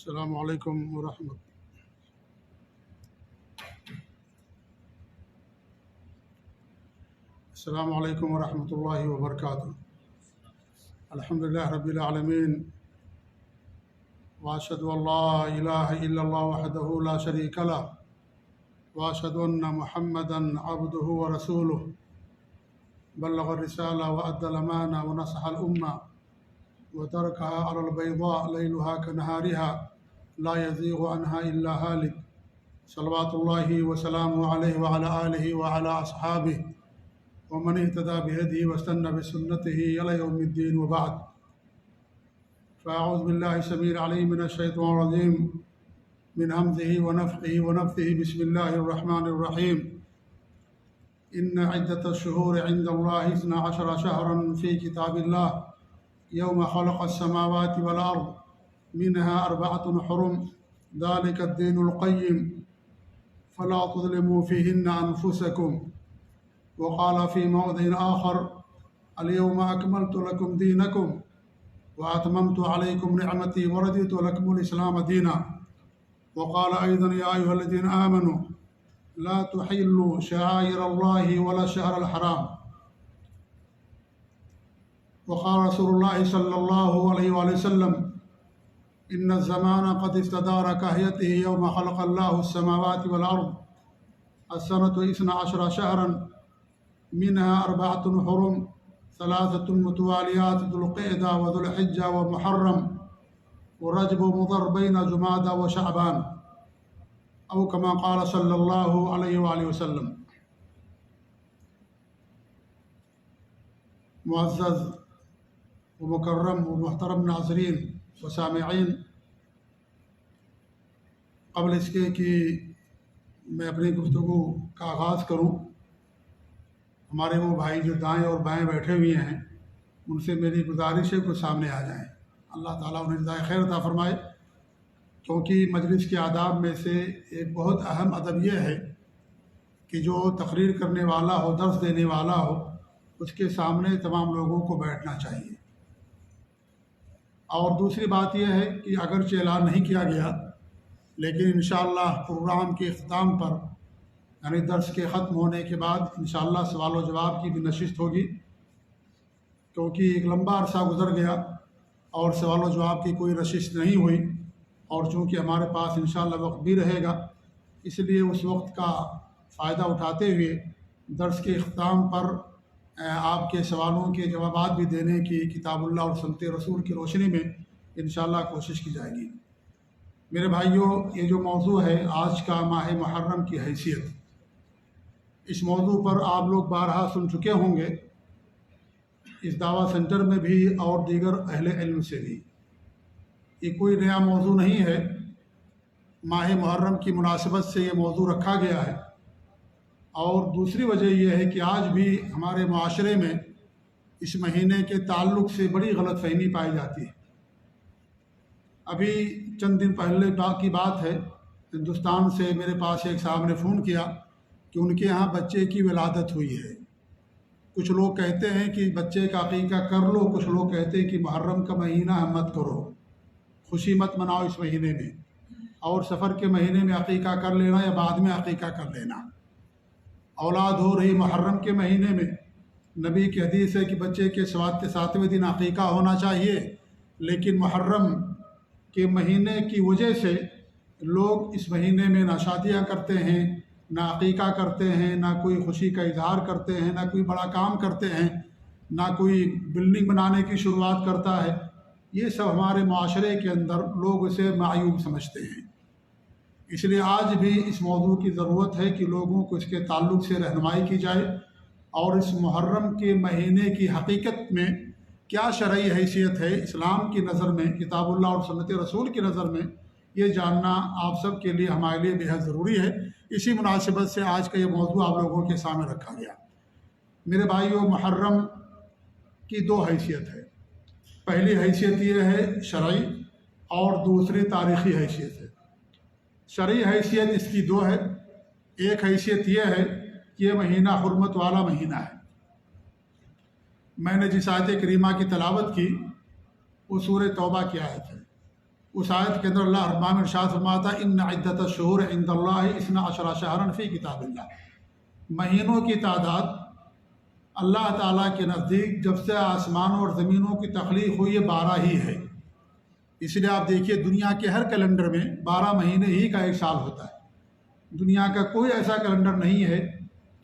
السلام علیکم ورحمۃ اللہ وبرکاتہ۔ الحمدللہ رب العالمین، واشهد ان لا الہ الا اللہ وحدہ لا شریک لہ، واشهد ان محمدا عبدہ ورسولہ، بلغ الرسالہ وادى الامانہ ونصح الامہ وتركها على البيضاء ليلها كنهارها لا يزيغ عنها إلا هالك، صلوات الله وسلامه عليه وعلى آله وعلى أصحابه ومن اهتدى بهديه واستنى بسنته إلى يوم الدين، وبعد، فأعوذ بالله السميع العليم من الشيطان الرجيم من همزه ونفخه ونفثه، بسم الله الرحمن الرحيم، إن عدة الشهور عند الله 12 شهرا في كتاب الله يوم خلق السماوات والأرض منها 4 حرم، ذلك الدين القيم، فلا تظلموا فيهن أنفسكم، وقال في موضع آخر اليوم أكملت لكم دينكم وأتممت عليكم نعمتي ورضيت لكم الإسلام دينا، وقال أيضا يا أيها الذين آمنوا لا تحلوا شعائر الله ولا الشهر الحرام، وقال رسول الله صلى الله عليه وآله وسلم إن الزمان قد استدار كهيته يوم خلق الله السماوات والأرض، السنة 12 شهرا منها 4 حرم، 3 متواليات، ذو القعدة وذو الحجة ومحرم ورجب مضر بين جمادى وشعبان، أو كما قال صلى الله عليه وآله وسلم۔ معزز و مکرم و محترم ناظرین و سامعین، قبل اس کے کہ میں اپنی گفتگو کا آغاز کروں، ہمارے وہ بھائی جو دائیں اور بائیں بیٹھے ہوئے ہیں ان سے میری گزارش ہے کہ سامنے آ جائیں، اللہ تعالیٰ انہیں جزائے خیر عطا فرمائے، کیونکہ مجلس کے آداب میں سے ایک بہت اہم ادب یہ ہے کہ جو تقریر کرنے والا ہو، درس دینے والا ہو، اس کے سامنے تمام لوگوں کو بیٹھنا چاہیے۔ اور دوسری بات یہ ہے کہ اگرچہ اعلان نہیں کیا گیا لیکن انشاءاللہ پروگرام کے اختتام پر، یعنی درس کے ختم ہونے کے بعد انشاءاللہ سوال و جواب کی بھی نشست ہوگی، کیونکہ ایک لمبا عرصہ گزر گیا اور سوال و جواب کی کوئی نشست نہیں ہوئی، اور چونکہ ہمارے پاس انشاءاللہ وقت بھی رہے گا، اس لیے اس وقت کا فائدہ اٹھاتے ہوئے درس کے اختتام پر آپ کے سوالوں کے جوابات بھی دینے کی کتاب اللہ اور سنت رسول کی روشنی میں انشاءاللہ کوشش کی جائے گی۔ میرے بھائیوں، یہ جو موضوع ہے آج کا ماہ محرم کی حیثیت، اس موضوع پر آپ لوگ بارہا سن چکے ہوں گے، اس دعویٰ سینٹر میں بھی اور دیگر اہل علم سے بھی۔ یہ کوئی نیا موضوع نہیں ہے، ماہ محرم کی مناسبت سے یہ موضوع رکھا گیا ہے، اور دوسری وجہ یہ ہے کہ آج بھی ہمارے معاشرے میں اس مہینے کے تعلق سے بڑی غلط فہمی پائی جاتی ہے۔ ابھی چند دن پہلے کی بات ہے، ہندوستان سے میرے پاس ایک صاحب نے فون کیا کہ ان کے ہاں بچے کی ولادت ہوئی ہے۔ کچھ لوگ کہتے ہیں کہ بچے کا عقیقہ کر لو، کچھ لوگ کہتے ہیں کہ محرم کا مہینہ مت کرو، خوشی مت مناؤ اس مہینے میں، اور سفر کے مہینے میں عقیقہ کر لینا یا بعد میں عقیقہ کر لینا۔ اولاد ہو رہی محرم کے مہینے میں، نبی کی حدیث ہے کہ بچے کے 7ویں دن عقیقہ ہونا چاہیے، لیکن محرم کے مہینے کی وجہ سے لوگ اس مہینے میں نہ شادیاں کرتے ہیں، نہ عقیقہ کرتے ہیں، نہ کوئی خوشی کا اظہار کرتے ہیں، نہ کوئی بڑا کام کرتے ہیں، نہ کوئی بلڈنگ بنانے کی شروعات کرتا ہے۔ یہ سب ہمارے معاشرے کے اندر لوگ اسے معیوب سمجھتے ہیں، اس لیے آج بھی اس موضوع کی ضرورت ہے کہ لوگوں کو اس کے تعلق سے رہنمائی کی جائے، اور اس محرم کے مہینے کی حقیقت میں کیا شرعی حیثیت ہے اسلام کی نظر میں، کتاب اللہ اور سنت رسول کی نظر میں، یہ جاننا آپ سب کے لیے، ہمارے لیے بہت ضروری ہے۔ اسی مناسبت سے آج کا یہ موضوع آپ لوگوں کے سامنے رکھا گیا۔ میرے بھائیوں، محرم کی 2 حیثیت ہے۔ پہلی حیثیت یہ ہے شرعی، اور دوسری تاریخی حیثیت ہے۔ شرعی حیثیت اس کی 2 ہے۔ ایک حیثیت یہ ہے کہ یہ مہینہ حرمت والا مہینہ ہے۔ میں نے جس آیت کریمہ کی تلاوت کی وہ سورہ توبہ کی آیت ہے، اس آیت کے اندر اللہ رب العالمین ارشاد فرماتا ہے ان عدت الشہور عند اللہ 12 شہرا فی کتاب اللہ، مہینوں کی تعداد اللہ تعالیٰ کے نزدیک جب سے آسمانوں اور زمینوں کی تخلیق ہوئی ہے 12 ہی ہے۔ اس لیے آپ دیکھیے دنیا کے ہر کیلنڈر میں 12 مہینے ہی کا ایک سال ہوتا ہے۔ دنیا کا کوئی ایسا کیلنڈر نہیں ہے،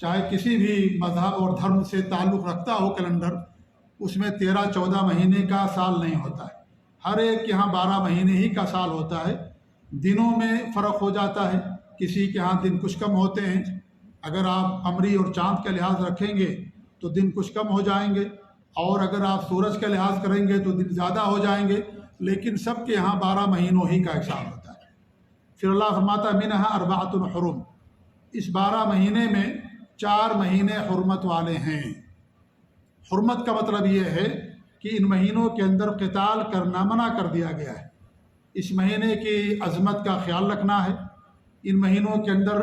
چاہے کسی بھی مذہب اور دھرم سے تعلق رکھتا ہو کیلنڈر، اس میں 13-14 مہینے کا سال نہیں ہوتا ہے۔ ہر ایک کے ہاں 12 مہینے ہی کا سال ہوتا ہے۔ دنوں میں فرق ہو جاتا ہے، کسی کے ہاں دن کچھ کم ہوتے ہیں۔ اگر آپ قمری اور چاند کا لحاظ رکھیں گے تو دن کچھ کم ہو جائیں گے، اور اگر آپ سورج کا لحاظ کریں گے تو دن زیادہ ہو جائیں گے، لیکن سب کے یہاں 12 مہینوں ہی کا ایک سال ہوتا ہے۔ پھر اللہ فرماتا ہے منہا اربعۃ حرم، اس 12 مہینے میں 4 مہینے حرمت والے ہیں۔ حرمت کا مطلب یہ ہے کہ ان مہینوں کے اندر قتال کرنا منع کر دیا گیا ہے۔ اس مہینے کی عظمت کا خیال رکھنا ہے۔ ان مہینوں کے اندر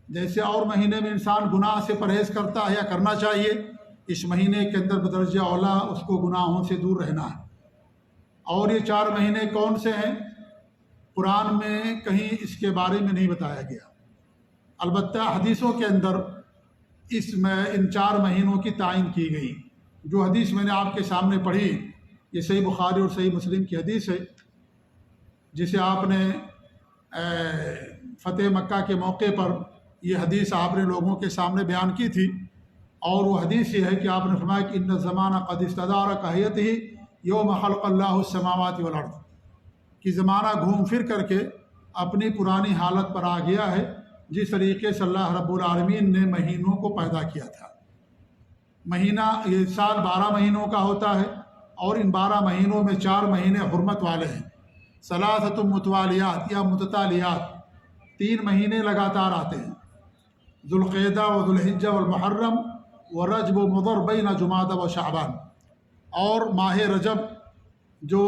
جیسے اور مہینے میں انسان گناہ سے پرہیز کرتا ہے یا کرنا چاہیے، اس مہینے کے اندر بدرجہ اولا اس کو گناہوں سے دور رہنا ہے۔ اور یہ 4 مہینے کون سے ہیں؟ قرآن میں کہیں اس کے بارے میں نہیں بتایا گیا، البتہ حدیثوں کے اندر اس میں ان 4 مہینوں کی تعین کی گئی۔ جو حدیث میں نے آپ کے سامنے پڑھی، یہ صحیح بخاری اور صحیح مسلم کی حدیث ہے، جسے آپ نے فتح مکہ کے موقع پر یہ حدیث آپ نے لوگوں کے سامنے بیان کی تھی۔ اور وہ حدیث یہ ہے کہ آپ نے فرمایا کہ ان الزمانہ قد استدار کہیتہ یوم خلق اللہ السماوات والارض، کہ زمانہ گھوم پھر کر کے اپنی پرانی حالت پر آ گیا ہے جس طریقے سے اللہ رب العالمین نے مہینوں کو پیدا کیا تھا۔ مہینہ یہ سال 12 مہینوں کا ہوتا ہے، اور ان 12 مہینوں میں 4 مہینے حرمت والے ہیں۔ ثلاثۃ متوالیات یا متتالیات، 3 مہینے لگاتار آتے ہیں، ذوالقعدہ و ذوالحجہ والمحرم و رجب و مضر بین جمادہ و شعبان، اور ماہ رجب جو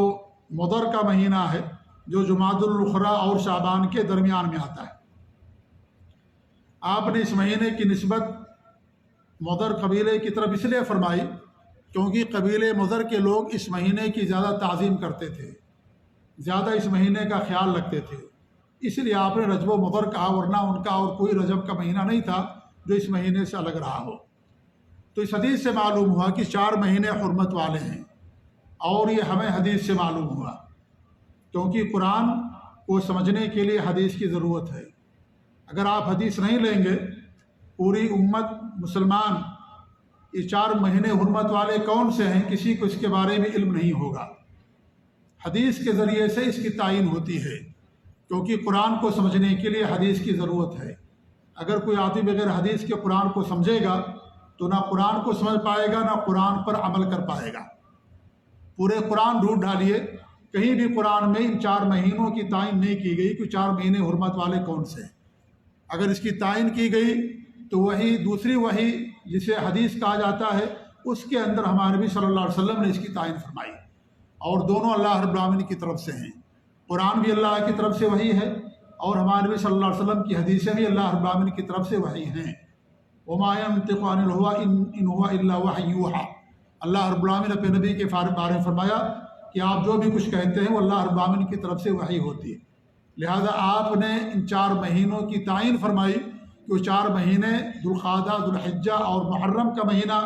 مضر کا مہینہ ہے، جو جمادی الاخری اور شعبان کے درمیان میں آتا ہے۔ آپ نے اس مہینے کی نسبت مضر قبیلے کی طرف اس لیے فرمائی کیونکہ قبیلے مضر کے لوگ اس مہینے کی زیادہ تعظیم کرتے تھے، زیادہ اس مہینے کا خیال رکھتے تھے، اس لیے آپ نے رجب و مضر کہا، ورنہ ان کا اور کوئی رجب کا مہینہ نہیں تھا جو اس مہینے سے الگ رہا ہو۔ تو اس حدیث سے معلوم ہوا کہ 4 مہینے حرمت والے ہیں، اور یہ ہمیں حدیث سے معلوم ہوا، کیونکہ قرآن کو سمجھنے کے لیے حدیث کی ضرورت ہے۔ اگر آپ حدیث نہیں لیں گے، پوری امت مسلمان یہ 4 مہینے حرمت والے کون سے ہیں کسی کو اس کے بارے میں علم نہیں ہوگا۔ حدیث کے ذریعے سے اس کی تعین ہوتی ہے، کیونکہ قرآن کو سمجھنے کے لیے حدیث کی ضرورت ہے۔ اگر کوئی آدمی بغیر حدیث کے قرآن کو سمجھے گا تو نہ قرآن کو سمجھ پائے گا، نہ قرآن پر عمل کر پائے گا۔ پورے قرآن ڈھونڈ ڈالیے، کہیں بھی قرآن میں ان 4 مہینوں کی تعین نہیں کی گئی کہ 4 مہینے حرمت والے کون سے ہیں۔ اگر اس کی تعین کی گئی تو وہی دوسری وحی جسے حدیث کہا جاتا ہے، اس کے اندر ہمارے نبی صلی اللہ علیہ وسلم نے اس کی تعین فرمائی، اور دونوں اللہ رب العالمین کی طرف سے ہیں۔ قرآن بھی اللہ کی طرف سے وحی ہے، اور ہمارے نبی صلی اللہ علیہ وسلم کی حدیثیں بھی اللہ رب العالمین کی طرف سے وحی ہیں۔ وما ينطق عن الهوى ان هو الا وحی یوحی، اللہ رب العالمین اپنے نبی کے بارے میں فرمایا کہ آپ جو بھی کچھ کہتے ہیں وہ اللہ رب العالمین کی طرف سے وحی ہوتی ہے۔ لہذا آپ نے ان 4 مہینوں کی تعین فرمائی کہ وہ 4 مہینے ذوالقعدہ، ذوالحجہ اور محرم کا مہینہ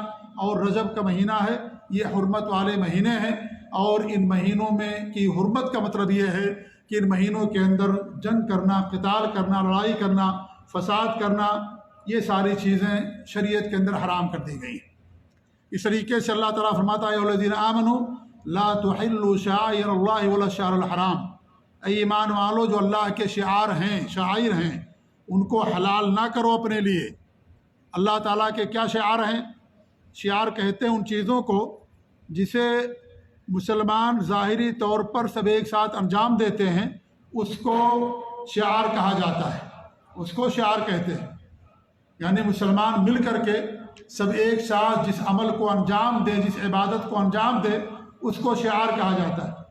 اور رجب کا مہینہ ہے، یہ حرمت والے مہینے ہیں۔ اور ان مہینوں میں کی حرمت کا مطلب یہ ہے کہ ان مہینوں کے اندر جنگ کرنا، قتال کرنا، لڑائی کرنا، فساد کرنا، یہ ساری چیزیں شریعت کے اندر حرام کر دی گئی ہیں۔ اس طریقے سے اللہ تعالیٰ فرماتا ہے الذین آمنوا لا تحلوا شعائر اللہ ولا الشہر الحرام، اے ایمان والو جو اللہ کے شعار ہیں، شعائر ہیں، ان کو حلال نہ کرو اپنے لیے۔ اللہ تعالیٰ کے کیا شعار ہیں؟ شعار کہتے ہیں ان چیزوں کو جسے مسلمان ظاہری طور پر سب ایک ساتھ انجام دیتے ہیں، اس کو شعار کہا جاتا ہے، اس کو شعار کہتے ہیں۔ یعنی مسلمان مل کر کے سب ایک ساتھ جس عمل کو انجام دے، جس عبادت کو انجام دے، اس کو شعار کہا جاتا ہے۔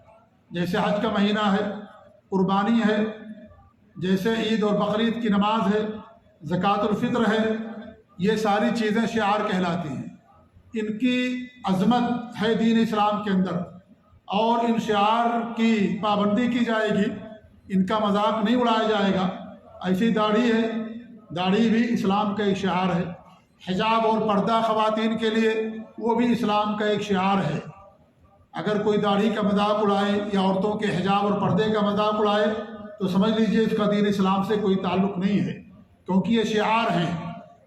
جیسے حج کا مہینہ ہے، قربانی ہے، جیسے عید اور بقرعید کی نماز ہے، زکوٰۃ الفطر ہے، یہ ساری چیزیں شعار کہلاتی ہیں۔ ان کی عظمت ہے دین اسلام کے اندر، اور ان شعار کی پابندی کی جائے گی، ان کا مذاق نہیں اڑایا جائے گا۔ ایسی داڑھی ہے، داڑھی بھی اسلام کا ایک شعار ہے۔ حجاب اور پردہ خواتین کے لیے، وہ بھی اسلام کا ایک شعار ہے۔ اگر کوئی داڑھی کا مذاق اڑائے یا عورتوں کے حجاب اور پردے کا مذاق اڑائے تو سمجھ لیجئے اس کا دین اسلام سے کوئی تعلق نہیں ہے، کیونکہ یہ شعار ہیں،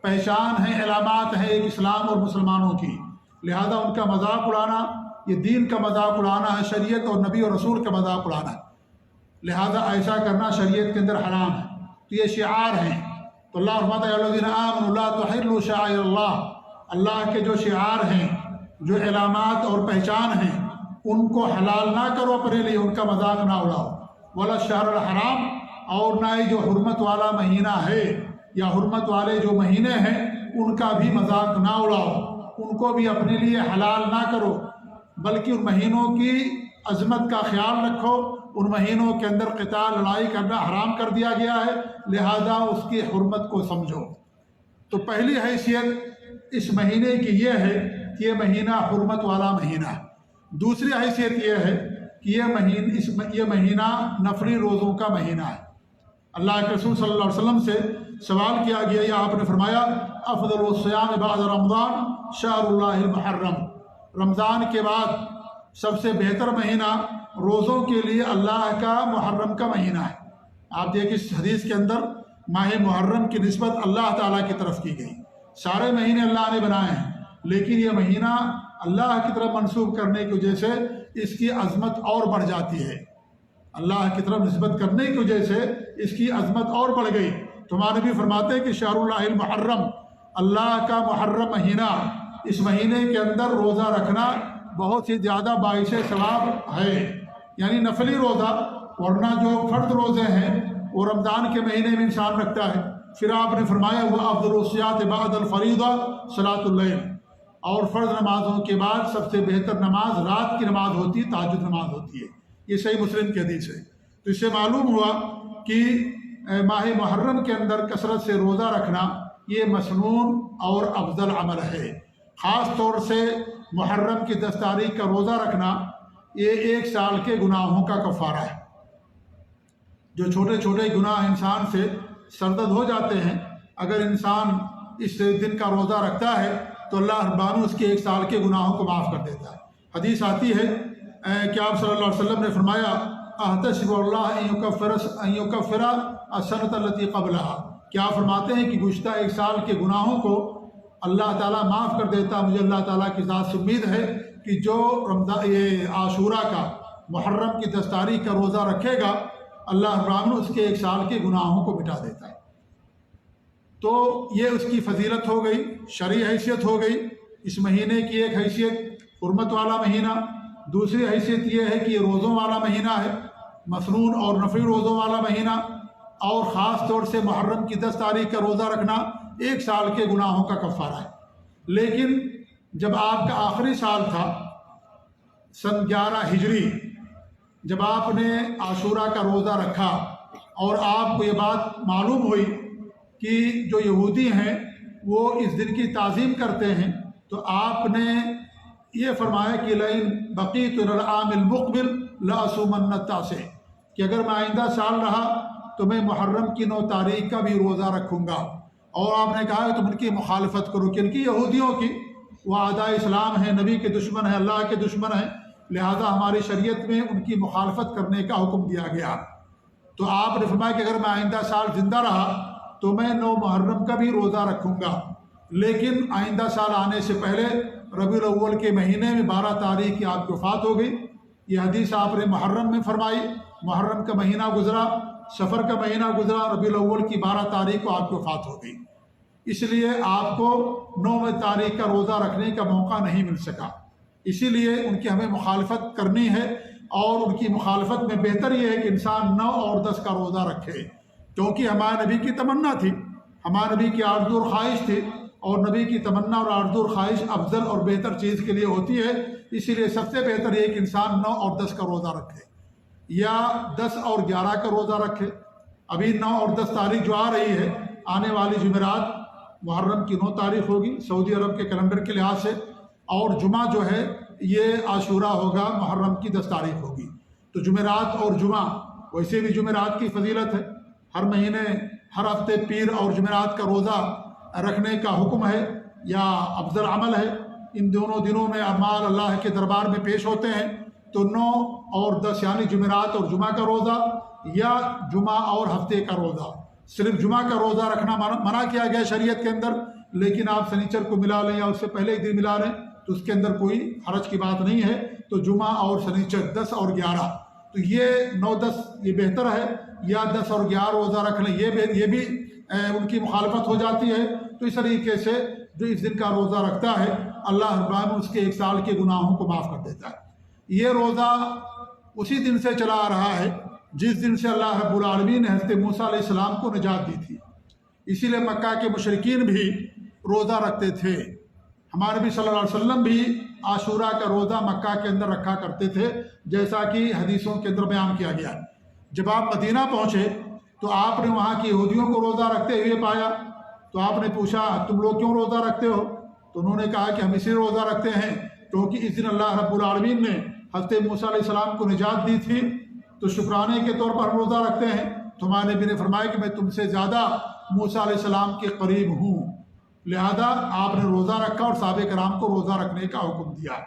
پہچان ہیں، علامات ہیں ایک اسلام اور مسلمانوں کی۔ لہذا ان کا مذاق اڑانا یہ دین کا مذاق اڑانا ہے، شریعت اور نبی اور رسول کا مذاق اڑانا ہے۔ لہذا ایسا کرنا شریعت کے اندر حرام ہے۔ تو یہ شعار ہیں، تو اللہ فرماتا ہے یا الذین آمنوا لا تحلوا شعائر اللہ، اللہ کے جو شعار ہیں، جو علامات اور پہچان ہیں، ان کو حلال نہ کرو اپنے لیے، ان کا مذاق نہ اڑاؤ۔ ولا الشہر الحرام، اور نہ ہی جو حرمت والا مہینہ ہے یا حرمت والے جو مہینے ہیں ان کا بھی مذاق نہ اڑاؤ، ان کو بھی اپنے لیے حلال نہ کرو، بلکہ ان مہینوں کی عظمت کا خیال رکھو۔ ان مہینوں کے اندر قتال، لڑائی کرنا حرام کر دیا گیا ہے، لہذا اس کی حرمت کو سمجھو۔ تو پہلی حیثیت اس مہینے کی یہ ہے کہ یہ مہینہ حرمت والا مہینہ ہے۔ دوسری حیثیت یہ ہے کہ یہ مہینہ نفلی روزوں کا مہینہ ہے۔ اللہ کے رسول صلی اللہ علیہ وسلم سے سوال کیا گیا یا آپ نے فرمایا افضل الصیام بعد رمضان شہر اللہ المحرم، رمضان کے بعد سب سے بہتر مہینہ روزوں کے لیے اللہ کا محرم کا مہینہ ہے۔ آپ دیکھیں اس حدیث کے اندر ماہ محرم کی نسبت اللہ تعالیٰ کی طرف کی گئی۔ سارے مہینے اللہ نے بنائے ہیں، لیکن یہ مہینہ اللہ کی طرف منسوب کرنے کی وجہ سے اس کی عظمت اور بڑھ جاتی ہے۔ اللہ کی طرف نسبت کرنے کی وجہ سے اس کی عظمت اور بڑھ گئی۔ تو ہمارے نبی فرماتے ہیں کہ شہر اللہ المحرم، اللہ کا محرم مہینہ، اس مہینے کے اندر روزہ رکھنا بہت ہی زیادہ باعث ثواب ہے، یعنی نفلی روزہ، ورنہ جو فرض روزے ہیں وہ رمضان کے مہینے میں انسان رکھتا ہے۔ پھر آپ نے فرمایا وہ افضل الصیام بعد الفریضہ صلاۃ اللیل، اور فرض نمازوں کے بعد سب سے بہتر نماز رات کی نماز ہوتی ہے، تہجد نماز ہوتی ہے۔ یہ صحیح مسلم کی حدیث ہے۔ تو اس سے معلوم ہوا کہ ماہ محرم کے اندر کثرت سے روزہ رکھنا یہ مسنون اور افضل عمل ہے۔ خاص طور سے محرم کی 10 تاریخ کا روزہ رکھنا یہ 1 سال کے گناہوں کا کفارہ ہے۔ جو چھوٹے چھوٹے گناہ انسان سے سرزد ہو جاتے ہیں، اگر انسان اس دن کا روزہ رکھتا ہے تو اللہ ربانو اس کے 1 سال کے گناہوں کو معاف کر دیتا ہے۔ حدیث آتی ہے کہ آپ صلی اللہ علیہ وسلم نے فرمایا احتسب اللہ ان یکفر السنۃ التي قبلها، کیا فرماتے ہیں کہ گزشتہ 1 سال کے گناہوں کو اللہ تعالیٰ معاف کر دیتا۔ مجھے اللہ تعالیٰ کی ذات سے امید ہے کہ جو یہ عاشورہ کا محرم کی 10 تاریخ کا روزہ رکھے گا، اللہ ربانو اس کے 1 سال کے گناہوں کو مٹا دیتا ہے۔ تو یہ اس کی فضیلت ہو گئی، شرعی حیثیت ہو گئی۔ اس مہینے کی ایک حیثیت حرمت والا مہینہ، دوسری حیثیت یہ ہے کہ یہ روزوں والا مہینہ ہے، مسنون اور نفلی روزوں والا مہینہ، اور خاص طور سے محرم کی 10 تاریخ کا روزہ رکھنا 1 سال کے گناہوں کا کفارہ ہے۔ لیکن جب آپ کا آخری سال تھا سن 11 ہجری، جب آپ نے عاشورہ کا روزہ رکھا اور آپ کو یہ بات معلوم ہوئی کہ جو یہودی ہیں وہ اس دن کی تعظیم کرتے ہیں، تو آپ نے یہ فرمایا کہ لئن بقیت الى العام المقبل لاصومن التاسع، کہ اگر میں آئندہ سال رہا تو میں محرم کی 9 تاریخ کا بھی روزہ رکھوں گا۔ اور آپ نے کہا کہ تم ان کی مخالفت کرو، کہ ان کی یہودیوں کی، وہ اعداء اسلام ہیں، نبی کے دشمن ہیں، اللہ کے دشمن ہیں، لہذا ہماری شریعت میں ان کی مخالفت کرنے کا حکم دیا گیا۔ تو آپ نے فرمایا کہ اگر میں آئندہ سال زندہ رہا تو میں 9 محرم کا بھی روزہ رکھوں گا، لیکن آئندہ سال آنے سے پہلے ربیع الاول کے مہینے میں 12 تاریخ کی آپ کی وفات ہو گئی۔ یہ حدیث آپ نے محرم میں فرمائی، محرم کا مہینہ گزرا، سفر کا مہینہ گزرا، ربیع الاول کی 12 تاریخ کو آپ کی وفات ہو گئی، اس لیے آپ کو 9 تاریخ کا روزہ رکھنے کا موقع نہیں مل سکا۔ اسی لیے ان کی ہمیں مخالفت کرنی ہے، اور ان کی مخالفت میں بہتر یہ ہے کہ انسان 9 اور 10 کا روزہ رکھے، کیونکہ ہمارے نبی کی تمنا تھی، ہمارے نبی کی آرزو اور خواہش تھی، اور نبی کی تمنا اور آرزو اور خواہش افضل اور بہتر چیز کے لیے ہوتی ہے۔ اسی لیے سب سے بہتر یہ کہ انسان 9 اور 10 کا روزہ رکھے، یا 10 اور 11 کا روزہ رکھے۔ ابھی 9 اور 10 تاریخ جو آ رہی ہے، آنے والی جمعرات محرم کی 9 تاریخ ہوگی سعودی عرب کے کیلنڈر کے لحاظ سے، اور جمعہ جو ہے یہ عاشورہ ہوگا، محرم کی 10 تاریخ ہوگی۔ تو جمعرات اور جمعہ، ویسے بھی جمعرات کی فضیلت ہے، ہر مہینے ہر ہفتے پیر اور جمعرات کا روزہ رکھنے کا حکم ہے یا افضل عمل ہے۔ ان دونوں دنوں میں اعمال اللہ کے دربار میں پیش ہوتے ہیں، تو 9 اور 10 یعنی جمعرات اور جمعہ کا روزہ یا جمعہ اور ہفتے کا روزہ۔ صرف جمعہ کا روزہ رکھنا منع کیا گیا شریعت کے اندر، لیکن آپ سنیچر کو ملا لیں یا اس سے پہلے ایک دن ملا لیں تو اس کے اندر کوئی حرج کی بات نہیں ہے۔ تو جمعہ اور سنیچر 10 اور 11، تو یہ 9 10 یہ بہتر ہے، یا 10 اور 11 روزہ رکھ لیں یہ بھی ان کی مخالفت ہو جاتی ہے۔ تو اس طریقے سے جو اس دن کا روزہ رکھتا ہے اللہ رب العالمین اس کے 1 سال کے گناہوں کو معاف کر دیتا ہے۔ یہ روزہ اسی دن سے چلا آ رہا ہے جس دن سے اللہ رب العالمین نے حضرت موسیٰ علیہ السلام کو نجات دی تھی، اسی لیے مکہ کے مشرکین بھی روزہ رکھتے تھے۔ ہمارے نبی صلی اللہ علیہ وسلم بھی عاشورہ کا روزہ مکہ کے اندر رکھا کرتے تھے، جیسا کہ حدیثوں کے اندر بیان کیا گیا ہے۔ جب آپ مدینہ پہنچے تو آپ نے وہاں کی یہودیوں کو روزہ رکھتے ہوئے پایا، تو آپ نے پوچھا تم لوگ کیوں روزہ رکھتے ہو؟ تو انہوں نے کہا کہ ہم اسی روزہ رکھتے ہیں کیونکہ اس دن اللہ رب العالمین نے حضرت موسیٰ علیہ السلام کو نجات دی تھی، تو شکرانے کے طور پر ہم روزہ رکھتے ہیں۔ تو ہمارے نبی نے فرمایا کہ میں تم سے زیادہ موسیٰ علیہ السلام کے قریب ہوں، لہذا آپ نے روزہ رکھا اور صحابہ کرام کو روزہ رکھنے کا حکم دیا۔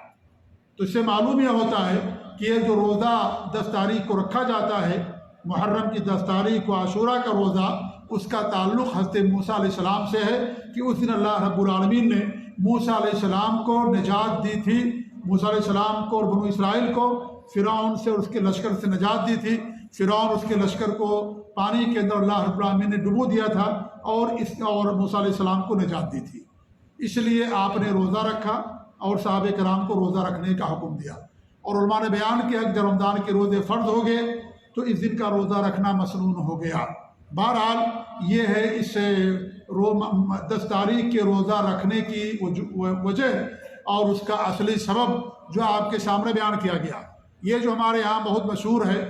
تو اس سے معلوم یہ ہوتا ہے کہ یہ جو روزہ 10 تاریخ کو رکھا جاتا ہے، محرم کی 10 تاریخ کو عاشورہ کا روزہ، اس کا تعلق حضرت موسیٰ علیہ السلام سے ہے کہ اس دن اللہ رب العالمین نے موسیٰ علیہ السلام کو نجات دی تھی، موسیٰ علیہ السلام کو اور بنو اسرائیل کو فرعون سے اور اس کے لشکر سے نجات دی تھی۔ فرعون اس کے لشکر کو پانی کے اندر اللہ رب العالمین نے ڈبو دیا تھا اور موسیٰ علیہ السلام کو نجات دی تھی، اس لیے آپ نے روزہ رکھا اور صحابہ کرام کو روزہ رکھنے کا حکم دیا۔ اور علماء نے بیان کیا کہ جب رمضان کے روزے فرض ہو گئے تو اس دن کا روزہ رکھنا مسنون ہو گیا۔ بہرحال یہ ہے اس 10 تاریخ کے روزہ رکھنے کی وجہ اور اس کا اصلی سبب جو آپ کے سامنے بیان کیا گیا۔ یہ جو ہمارے ہاں بہت مشہور ہے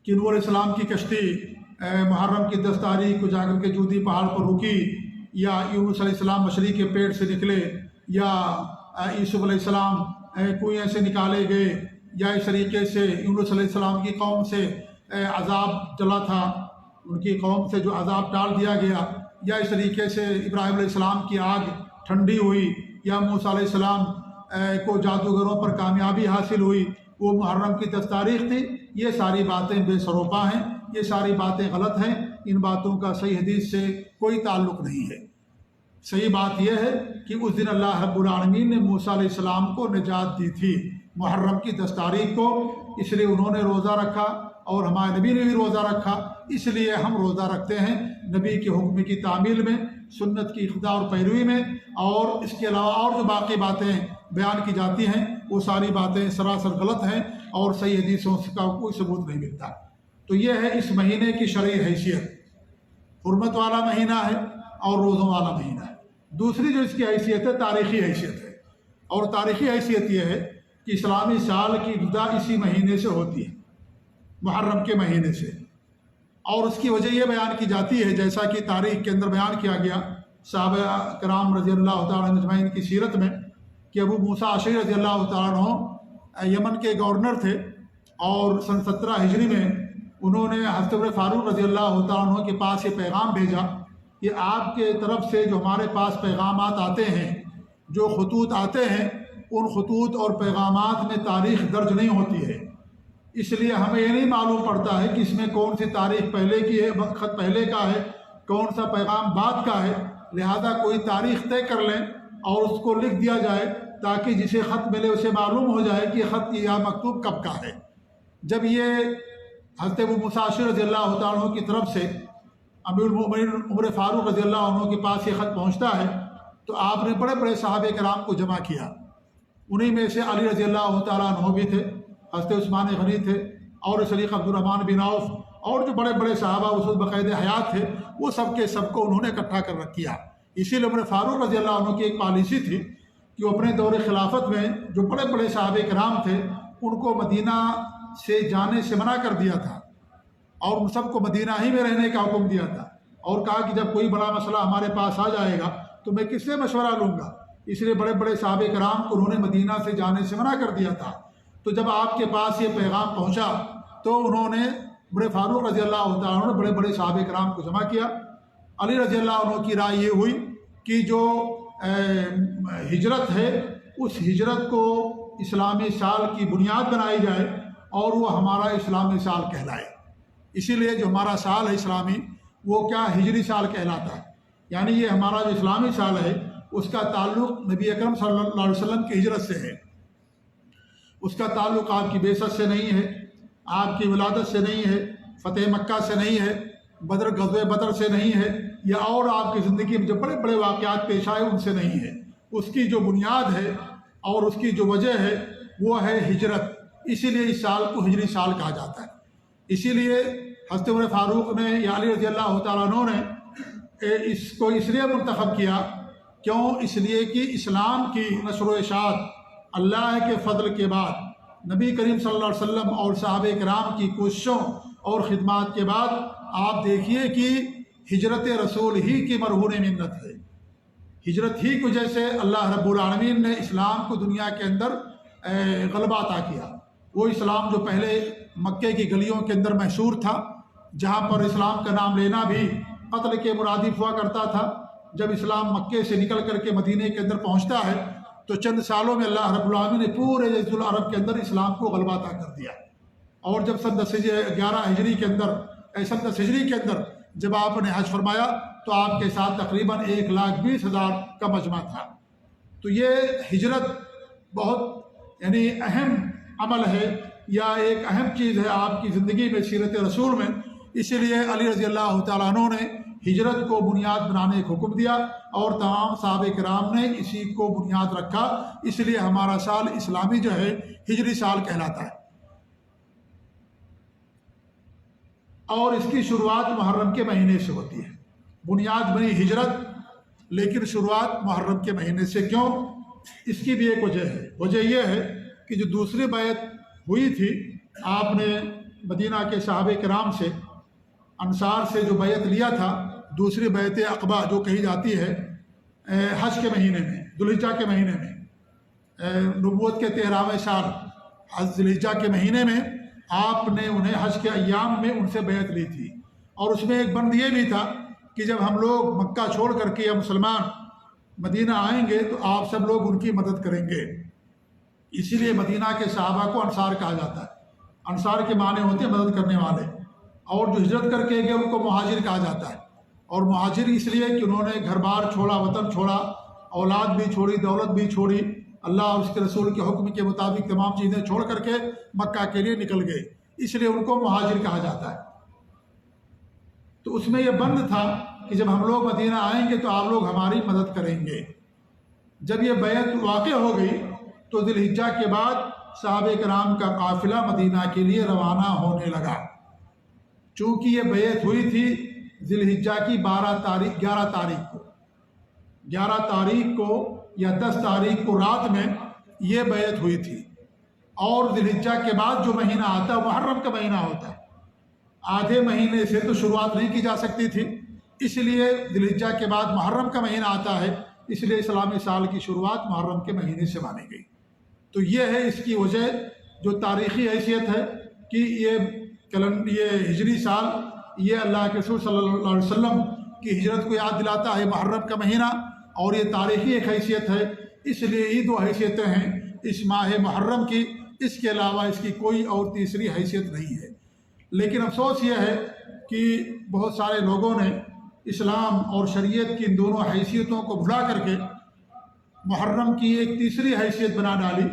کہ نوح علیہ السلام کی کشتی محرم کی 10 تاریخ کو جا کر کے جودی پہاڑ پر رکی، یا یونس علیہ السلام مچھلی کے پیٹ سے نکلے، یا یوسف علیہ السلام کنویں سے نکالے گئے، یا اس طریقے سے یونس علیہ السلام کی قوم سے عذاب چلا تھا، ان کی قوم سے جو عذاب ٹال دیا گیا، یا اس طریقے سے ابراہیم علیہ السلام کی آگ ٹھنڈی ہوئی، یا موسیٰ علیہ السلام کو جادوگروں پر کامیابی حاصل ہوئی، وہ محرم کی 10 تاریخ تھی۔ یہ ساری باتیں بے سروپا ہیں، یہ ساری باتیں غلط ہیں، ان باتوں کا صحیح حدیث سے کوئی تعلق نہیں ہے۔ صحیح بات یہ ہے کہ اس دن اللہ رب العالمین نے موسیٰ علیہ السلام کو نجات دی تھی محرم کی 10 تاریخ کو، اس لیے انہوں نے روزہ رکھا اور ہمارے نبی نے بھی روزہ رکھا، اس لیے ہم روزہ رکھتے ہیں نبی کے حکم کی تعمیل میں، سنت کی اقتداء اور پیروی میں۔ اور اس کے علاوہ اور جو باقی باتیں بیان کی جاتی ہیں وہ ساری باتیں سراسر غلط ہیں اور صحیح حدیثوں کا کوئی ثبوت نہیں ملتا۔ تو یہ ہے اس مہینے کی شرعی حیثیت، حرمت والا مہینہ ہے اور روزوں والا مہینہ ہے۔ دوسری جو اس کی حیثیت ہے تاریخی حیثیت ہے، اور تاریخی حیثیت یہ ہے کہ اسلامی سال کی ابتدا اسی مہینے سے ہوتی ہے، محرم کے مہینے سے، اور اس کی وجہ یہ بیان کی جاتی ہے جیسا کہ تاریخ کے اندر بیان کیا گیا صحابہ کرام رضی اللہ تعالیٰ عنہ اجمعین کی سیرت میں کہ ابو موسیٰ اشعری رضی اللہ تعالیٰ عنہ یمن کے گورنر تھے، اور سن 17 ہجری میں انہوں نے حضرت عمر فاروق رضی اللہ تعالیٰ عنہ کے پاس یہ پیغام بھیجا کہ آپ کے طرف سے جو ہمارے پاس پیغامات آتے ہیں، جو خطوط آتے ہیں، ان خطوط اور پیغامات میں تاریخ درج نہیں ہوتی ہے، اس لیے ہمیں یہ نہیں معلوم پڑتا ہے کہ اس میں کون سی تاریخ پہلے کی ہے، خط پہلے کا ہے، کون سا پیغام بعد کا ہے، لہذا کوئی تاریخ طے کر لیں اور اس کو لکھ دیا جائے تاکہ جسے خط ملے اسے معلوم ہو جائے کہ خط یا مکتوب کب کا ہے۔ جب یہ حضرت ابو موسیٰ اشعری رضی اللہ تعالیٰ عنہ کی طرف سے امیر المؤمنین عمر فاروق رضی اللہ عنہ کے پاس یہ خط پہنچتا ہے تو آپ نے بڑے بڑے صحابہ کرام کو جمع کیا، انہی میں سے علی رضی اللہ تعالیٰ عنہ بھی تھے، حضرت عثمان غنی تھے، اور شریک عبد الرحمن بن عوف، اور جو بڑے بڑے صحابہ اس وقت بقید حیات تھے، وہ سب کے سب کو انہوں نے اکٹھا کر رکھا۔ اسی لیے عمر فاروق رضی اللہ عنہ کی ایک پالیسی تھی کہ وہ اپنے دور خلافت میں جو بڑے بڑے صحابہ کرام تھے ان کو مدینہ سے جانے سے منع کر دیا تھا، اور ان سب کو مدینہ ہی میں رہنے کا حکم دیا تھا، اور کہا کہ جب کوئی بڑا مسئلہ ہمارے پاس آ جائے گا تو میں کس سے مشورہ لوں گا، اس لیے بڑے بڑے صحابہ کرام کو انہوں نے مدینہ سے جانے سے منع کر دیا تھا۔ تو جب آپ کے پاس یہ پیغام پہنچا تو انہوں نے بڑے فاروق رضی اللہ تعالیٰ عنہ نے بڑے بڑے صحابہ کرام کو جمع کیا۔ علی رضی اللہ عنہ کی رائے یہ ہوئی کہ جو ہجرت ہے اس ہجرت کو اسلامی سال کی بنیاد بنائی جائے اور وہ ہمارا اسلامی سال کہلائے۔ اسی لیے جو ہمارا سال ہے اسلامی وہ کیا ہجری سال کہلاتا ہے، یعنی یہ ہمارا جو اسلامی سال ہے اس کا تعلق نبی اکرم صلی اللہ علیہ وسلم کی ہجرت سے ہے، اس کا تعلق آپ کی بعثت سے نہیں ہے، آپ کی ولادت سے نہیں ہے، فتح مکہ سے نہیں ہے، غزوہ بدر سے نہیں ہے، یا اور آپ کی زندگی میں جو بڑے بڑے واقعات پیش آئے ان سے نہیں ہے۔ اس کی جو بنیاد ہے اور اس کی جو وجہ ہے وہ ہے ہجرت، اسی لیے اس سال کو ہجری سال کہا جاتا ہے۔ اسی لیے حضرت عمر فاروق نے یا علی رضی اللہ تعالیٰ عنہ نے اس کو اس لیے منتخب کیا، کیوں؟ اس لیے کہ اسلام کی نشر و اشاعت اللہ کے فضل کے بعد نبی کریم صلی اللہ علیہ وسلم اور صحابہ کرام کی کوششوں اور خدمات کے بعد آپ دیکھیے کہ ہجرت رسول ہی کی مرہون منت ہے۔ ہجرت ہی کو جیسے اللہ رب العالمین نے اسلام کو دنیا کے اندر غلبہ عطا کیا، وہ اسلام جو پہلے مکے کی گلیوں کے اندر مشہور تھا، جہاں پر اسلام کا نام لینا بھی قتل کے مرادف ہوا کرتا تھا، جب اسلام مکے سے نکل کر کے مدینے کے اندر پہنچتا ہے تو چند سالوں میں اللہ رب العالمین نے پورے جزیرۃ العرب کے اندر اسلام کو غلبہ عطا کر دیا۔ اور جب سن 11 ہجری کے اندر سن 10 ہجری کے اندر جب آپ نے حج فرمایا تو آپ کے ساتھ تقریباً 1,20,000 کا مجمع تھا۔ تو یہ ہجرت بہت یعنی اہم عمل ہے یا ایک اہم چیز ہے آپ کی زندگی میں، سیرت رسول میں۔ اسی لیے علی رضی اللہ تعالیٰ عنہ نے ہجرت کو بنیاد بنانے کا حکم دیا اور تمام صحابہ کرام نے اسی کو بنیاد رکھا، اس لیے ہمارا سال اسلامی جو ہے ہجری سال کہلاتا ہے۔ اور اس کی شروعات محرم کے مہینے سے ہوتی ہے۔ بنیاد بنی ہجرت لیکن شروعات محرم کے مہینے سے، کیوں؟ اس کی بھی ایک وجہ ہے۔ وجہ یہ ہے کہ جو دوسری بیعت ہوئی تھی آپ نے مدینہ کے صحابہ کرام سے، انصار سے جو بیعت لیا تھا، دوسری بیعت عقبہ جو کہی جاتی ہے حج کے مہینے میں، ذوالحجہ کے مہینے میں، نبوت کے 13ویں سال ذوالحجہ کے مہینے میں آپ نے انہیں حج کے ایام میں ان سے بیعت لی تھی۔ اور اس میں ایک بند یہ بھی تھا کہ جب ہم لوگ مکہ چھوڑ کر کے یا مسلمان مدینہ آئیں گے تو آپ سب لوگ ان کی مدد کریں گے، اسی لیے مدینہ کے صحابہ کو انصار کہا جاتا ہے۔ انصار کے معنی ہوتے ہیں مدد کرنے والے، اور جو ہجرت کر کے گئے ان کو مہاجر کہا جاتا ہے۔ اور مہاجر اس لیے کہ انہوں نے گھر بار چھوڑا، وطن چھوڑا، اولاد بھی چھوڑی، دولت بھی چھوڑی، اللہ اور اس کے رسول کے حکم کے مطابق تمام چیزیں چھوڑ کر کے مکہ کے لیے نکل گئے، اس لیے ان کو مہاجر کہا جاتا ہے۔ تو اس میں یہ بند تھا کہ جب ہم لوگ مدینہ آئیں گے تو آپ لوگ ہماری مدد کریں گے۔ جب یہ بیعت واقع ہو گئی تو ذوالحجہ کے بعد صحابہ کرام کا قافلہ مدینہ کے لیے روانہ ہونے لگا۔ چونکہ یہ بیعت ہوئی تھی ذوالحجہ کی 11 تاریخ کو یا 10 تاریخ کو رات میں یہ بیعت ہوئی تھی، اور ذوالحجہ کے بعد جو مہینہ آتا ہے محرم کا مہینہ ہوتا ہے، آدھے مہینے سے تو شروعات نہیں کی جا سکتی تھی، اس لیے ذوالحجہ کے بعد محرم کا مہینہ آتا ہے، اس لیے اسلامی سال کی شروعات محرم کے مہینے سے مانی گئی۔ تو یہ ہے اس کی وجہ، جو تاریخی حیثیت ہے کہ یہ ہجری سال یہ اللہ کے رسول صلی اللہ علیہ وسلم کی ہجرت کو یاد دلاتا ہے، محرم کا مہینہ، اور یہ تاریخی ایک حیثیت ہے، اس لیے یہ 2 حیثیتیں ہیں اس ماہ محرم کی، اس کے علاوہ اس کی کوئی اور تیسری حیثیت نہیں ہے۔ لیکن افسوس یہ ہے کہ بہت سارے لوگوں نے اسلام اور شریعت کی ان دونوں حیثیتوں کو بھلا کر کے محرم کی ایک تیسری حیثیت بنا ڈالی،